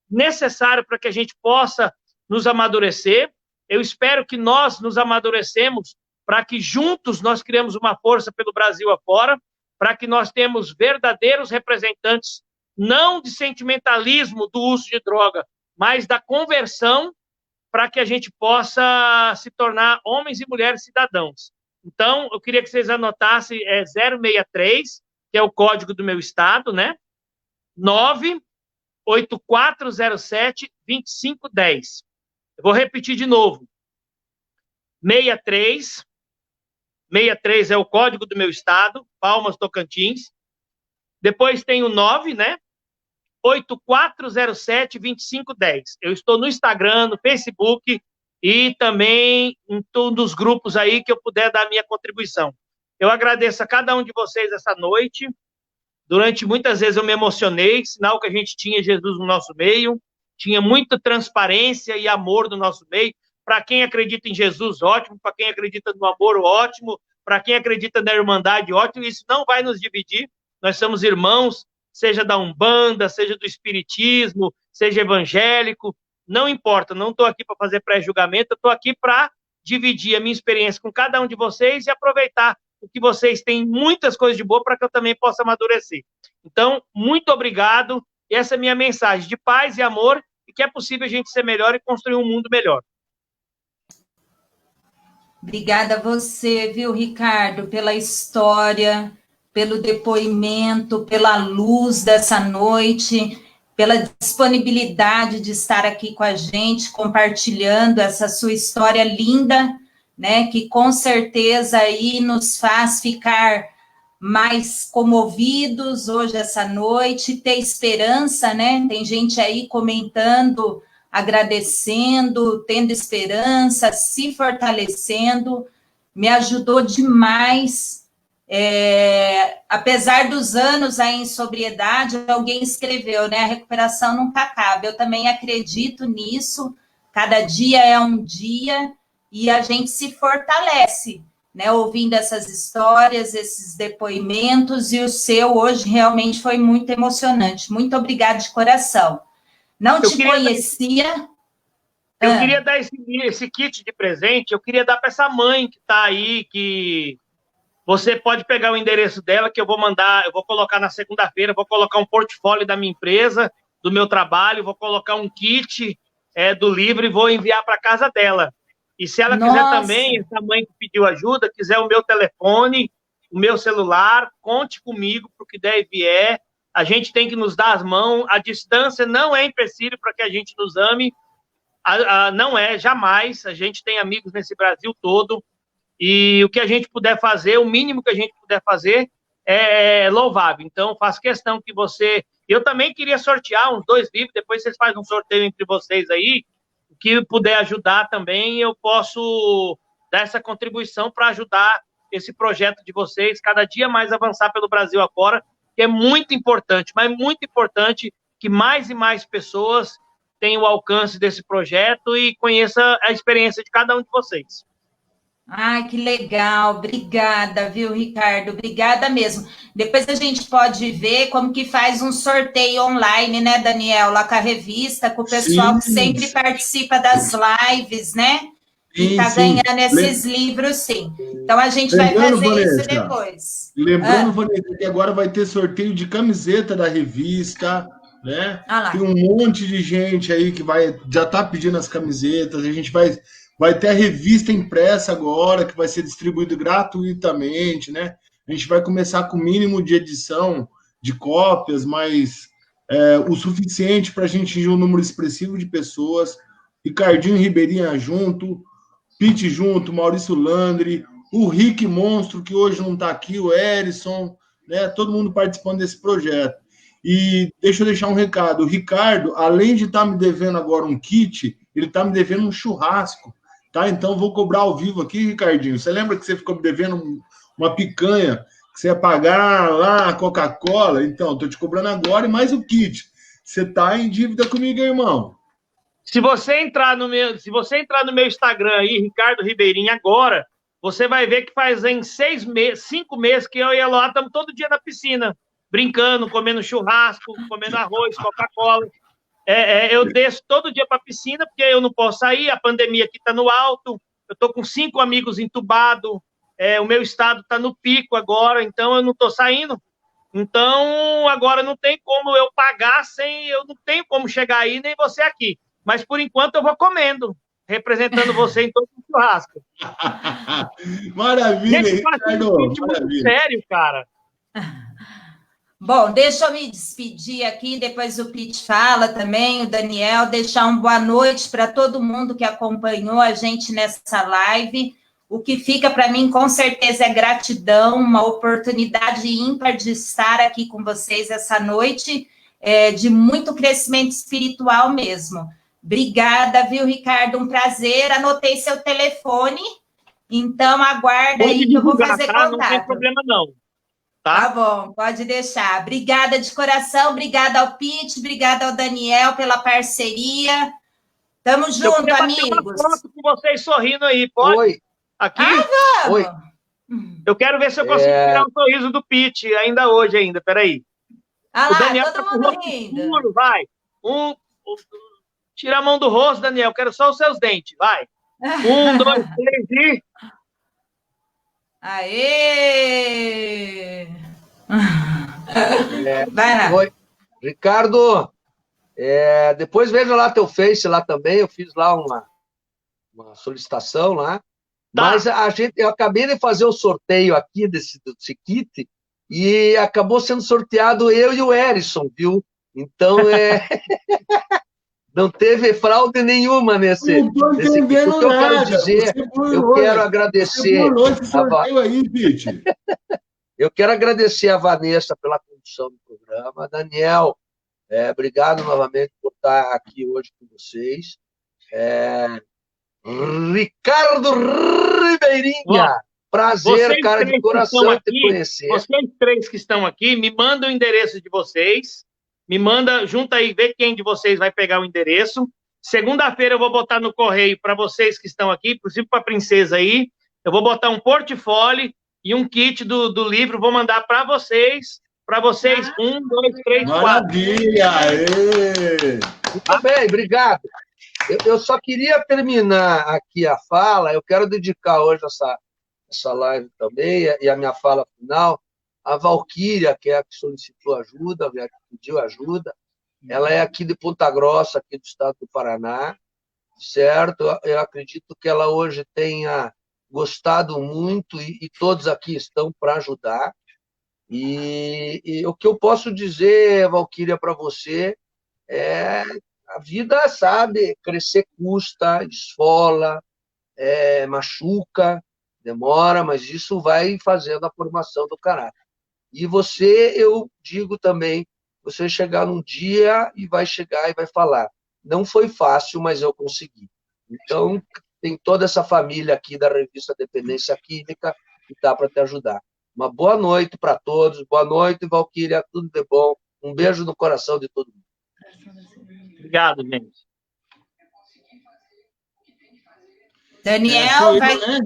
necessários para que a gente possa nos amadurecer. Eu espero que nós nos amadurecemos para que juntos nós criemos uma força pelo Brasil afora, para que nós tenhamos verdadeiros representantes, não de sentimentalismo do uso de droga, mas da conversão, para que a gente possa se tornar homens e mulheres cidadãos. Então, eu queria que vocês anotassem 063, que é o código do meu estado, né? 98407-2510. Eu vou repetir de novo. 63 é o código do meu estado, Palmas, Tocantins. Depois tem o 9, né? 8407-2510. Eu estou no Instagram, no Facebook e também em todos os grupos aí que eu puder dar a minha contribuição. Eu agradeço a cada um de vocês essa noite. Durante muitas vezes eu me emocionei, sinal que a gente tinha Jesus no nosso meio, tinha muita transparência e amor no nosso meio. Para quem acredita em Jesus, ótimo. Para quem acredita no amor, ótimo. Para quem acredita na irmandade, ótimo. Isso não vai nos dividir. Nós somos irmãos, seja da Umbanda, seja do Espiritismo, seja evangélico. Não importa, não estou aqui para fazer pré-julgamento, eu estou aqui para dividir a minha experiência com cada um de vocês e aproveitar o que vocês têm muitas coisas de boa para que eu também possa amadurecer. Então, muito obrigado. E essa é a minha mensagem de paz e amor e que é possível a gente ser melhor e construir um mundo melhor. Obrigada a você, viu, Ricardo, pela história, pelo depoimento, pela luz dessa noite, pela disponibilidade de estar aqui com a gente, compartilhando essa sua história linda, né, que com certeza aí nos faz ficar mais comovidos hoje, essa noite, ter esperança, né, tem gente aí comentando, agradecendo, tendo esperança, se fortalecendo, me ajudou demais. Apesar dos anos aí em sobriedade, alguém escreveu, né? A recuperação nunca acaba. Eu também acredito nisso. Cada dia é um dia e a gente se fortalece, né? Ouvindo essas histórias, esses depoimentos, e o seu hoje realmente foi muito emocionante. Muito obrigada de coração. Não te conhecia. Eu queria dar esse kit de presente, eu queria dar para essa mãe que está aí, que você pode pegar o endereço dela, que eu vou mandar, eu vou colocar na segunda-feira, vou colocar um portfólio da minha empresa, do meu trabalho, vou colocar um kit do livro e vou enviar para casa dela. E se ela quiser também, essa mãe que pediu ajuda, quiser o meu telefone, o meu celular, conte comigo para o que der e vier. A gente tem que nos dar as mãos, a distância não é empecilho para que a gente nos ame, não é, jamais, a gente tem amigos nesse Brasil todo, e o que a gente puder fazer, o mínimo que a gente puder fazer é louvável. Então, faço questão que você... Eu também queria sortear uns 2 livros, depois vocês fazem um sorteio entre vocês aí, que puder ajudar também, eu posso dar essa contribuição para ajudar esse projeto de vocês, cada dia mais avançar pelo Brasil afora, que é muito importante, mas muito importante que mais e mais pessoas tenham o alcance desse projeto e conheça a experiência de cada um de vocês. Ai, que legal, obrigada, viu, Ricardo? Obrigada mesmo. Depois a gente pode ver como que faz um sorteio online, né, Daniel, lá com a revista, com o pessoal que sempre participa das lives, né? E tá ganhando esses livros, sim. Então a gente vai fazer isso depois. Lembrando, Vanessa, que agora vai ter sorteio de camiseta da revista, né? Tem um monte de gente aí que já tá pedindo as camisetas, a gente vai ter a revista impressa agora, que vai ser distribuída gratuitamente, né? A gente vai começar com o mínimo de edição de cópias, mas o suficiente para a gente atingir um número expressivo de pessoas. Ricardinho Ribeirinha junto, Pete junto, Maurício Landri, o Rick Monstro, que hoje não está aqui, o Erison, né? Todo mundo participando desse projeto. E deixa eu deixar um recado. O Ricardo, além de estar me devendo agora um kit, ele está me devendo um churrasco. Tá, então vou cobrar ao vivo aqui, Ricardinho. Você lembra que você ficou me devendo uma picanha, que você ia pagar lá a Coca-Cola? Então, tô te cobrando agora e mais o kit. Você tá em dívida comigo, irmão. Se você entrar no meu Instagram aí, Ricardo Ribeirinho, agora, você vai ver que faz 5 meses que eu e a Eloá estamos todo dia na piscina, brincando, comendo churrasco, comendo arroz, Coca-Cola. Eu desço todo dia para a piscina, porque eu não posso sair, a pandemia aqui está no alto, eu estou com 5 amigos entubados, o meu estado está no pico agora, então eu não estou saindo. Então, agora não tem como eu pagar eu não tenho como chegar aí, nem você aqui. Mas, por enquanto, eu vou comendo, representando você em todo o churrasco. Maravilha, Ricardo. Muito sério, cara. Bom, deixa eu me despedir aqui, depois o Pete fala também, o Daniel, deixar uma boa noite para todo mundo que acompanhou a gente nessa live. O que fica para mim, com certeza, é gratidão, uma oportunidade ímpar de estar aqui com vocês essa noite, de muito crescimento espiritual mesmo. Obrigada, viu, Ricardo? Um prazer. Anotei seu telefone, então aguarda aí que eu vou fazer contato. Não tem problema, não. Tá bom, pode deixar. Obrigada de coração, obrigada ao Pete, obrigada ao Daniel pela parceria. Tamo junto, amigos. Eu foto com vocês sorrindo aí, pode? Oi. Aqui? Vamos. Oi. Eu quero ver se eu consigo tirar um sorriso do Pete ainda hoje, peraí. Ah lá, o Daniel todo tá mundo rindo. Puro, vai. Tira a mão do rosto, Daniel, quero só os seus dentes, vai. 1, 2, 3 e... Aê! Vai lá. Oi. Ricardo, depois veja lá teu Face lá também, eu fiz lá uma solicitação lá, mas eu acabei de fazer o sorteio aqui desse kit e acabou sendo sorteado eu e o Erison, viu? Então, não teve fraude nenhuma nesse kit. O que eu quero dizer, eu quero agradecer... Eu quero agradecer a Vanessa pela condução do programa. Daniel, obrigado novamente por estar aqui hoje com vocês. Ricardo Ribeirinha, prazer, cara, de coração te conhecer. Vocês 3 que estão aqui, me mandam o endereço de vocês, me manda, junta aí, vê quem de vocês vai pegar o endereço. Segunda-feira eu vou botar no correio para vocês que estão aqui, inclusive para a princesa aí, eu vou botar um portfólio e um kit do livro, vou mandar para vocês. 1, 2, 3, 4. Maravilha! Muito bem, obrigado. Eu só queria terminar aqui a fala, eu quero dedicar hoje essa live também, e a minha fala final, a Valquíria, que é a que solicitou ajuda, a que pediu ajuda, ela é aqui de Ponta Grossa, aqui do estado do Paraná, certo? Eu acredito que ela hoje tenha gostado muito e todos aqui estão para ajudar. E o que eu posso dizer, Valquíria, para você a vida, sabe, crescer custa, esfola, machuca, demora, mas isso vai fazendo a formação do caráter. E você, eu digo também, você chegar num dia e vai chegar e vai falar, não foi fácil, mas eu consegui. Então, tem toda essa família aqui da revista Dependência Química que dá para te ajudar. Uma boa noite para todos. Boa noite, Valquíria. Tudo de bom. Um beijo no coração de todo mundo. Obrigado, gente. Daniel, vai né?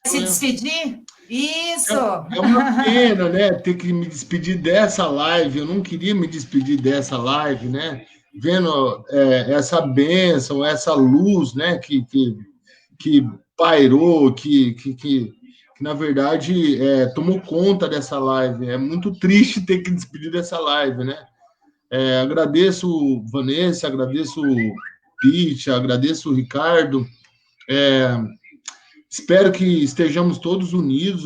se despedir? Isso! É uma pena, né, ter que me despedir dessa live. Eu não queria me despedir dessa live, né? Vendo essa bênção, essa luz, né, que pairou, que na verdade tomou conta dessa live. É muito triste ter que despedir dessa live, né? Agradeço Vanessa, agradeço Pete, agradeço Ricardo. Espero que estejamos todos unidos.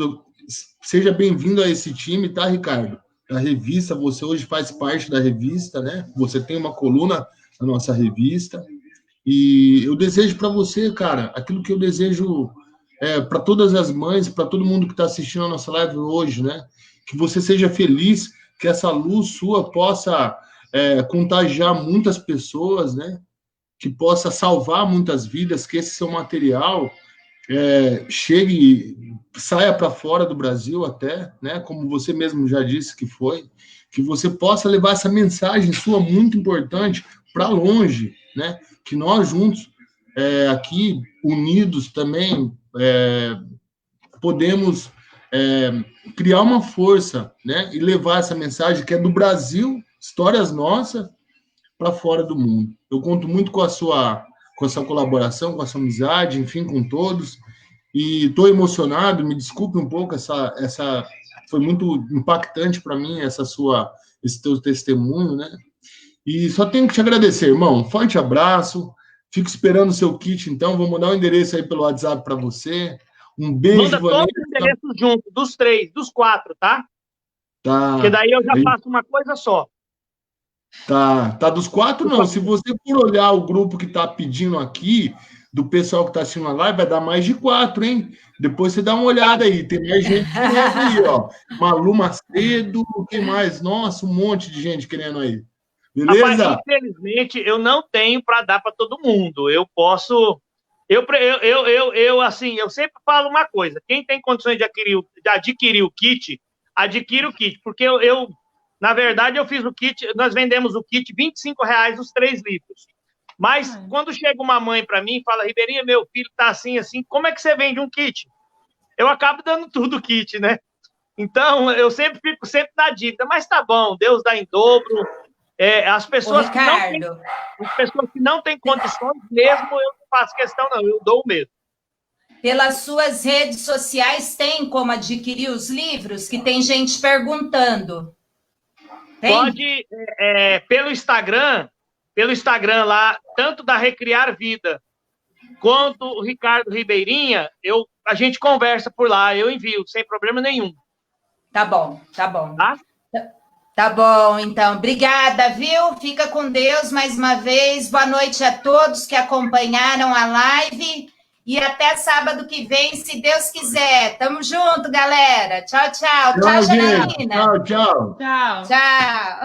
Seja bem-vindo a esse time, tá, Ricardo? Da revista, você hoje faz parte da revista, né? Você tem uma coluna na nossa revista. E eu desejo para você, cara, aquilo que eu desejo para todas as mães, para todo mundo que está assistindo a nossa live hoje, né? Que você seja feliz, que essa luz sua possa contagiar muitas pessoas, né? Que possa salvar muitas vidas, que esse seu material saia para fora do Brasil até, né? Como você mesmo já disse que foi, que você possa levar essa mensagem sua muito importante para longe, né? Que nós juntos, aqui, unidos também, podemos criar uma força, né? E levar essa mensagem que é do Brasil, histórias nossas, para fora do mundo. Eu conto muito com a sua colaboração, com a sua amizade, enfim, com todos. E estou emocionado, me desculpe um pouco, essa foi muito impactante para mim, esse teu testemunho, né? E só tenho que te agradecer, irmão. Um forte abraço. Fico esperando o seu kit, então. Vou mandar o endereço aí pelo WhatsApp para você. Um beijo, Manda todos os endereços juntos, dos 3, dos 4, tá? Tá. Porque daí eu já faço uma coisa só. Tá dos 4, não. Se você for olhar o grupo que está pedindo aqui, do pessoal que está assistindo a live, vai dar mais de 4, hein? Depois você dá uma olhada aí. Tem mais gente querendo aí, ó. Malu Macedo, quem mais? Nossa, um monte de gente querendo aí. Beleza? Rapaz, infelizmente, eu não tenho para dar para todo mundo. Eu posso... assim, eu sempre falo uma coisa. Quem tem condições de adquirir o kit, adquire o kit. Porque na verdade, eu fiz o kit, nós vendemos o kit R$25 os 3 livros. Mas quando chega uma mãe para mim e fala, Ribeirinha, meu filho tá assim, como é que você vende um kit? Eu acabo dando tudo o kit, né? Então, eu sempre fico na dívida. Mas tá bom, Deus dá em dobro. As pessoas que não têm condições mesmo, eu não faço questão, não. Eu dou mesmo. Pelas suas redes sociais, tem como adquirir os livros? Que tem gente perguntando. Pode, pelo Instagram lá, tanto da Recriar Vida quanto o Ricardo Ribeirinha, a gente conversa por lá, eu envio, sem problema nenhum. Tá bom. Tá? Tá bom, então. Obrigada, viu? Fica com Deus mais uma vez. Boa noite a todos que acompanharam a live. E até sábado que vem, se Deus quiser. Tamo junto, galera. Tchau, tchau. Tchau, Janaína. Tchau. Tchau.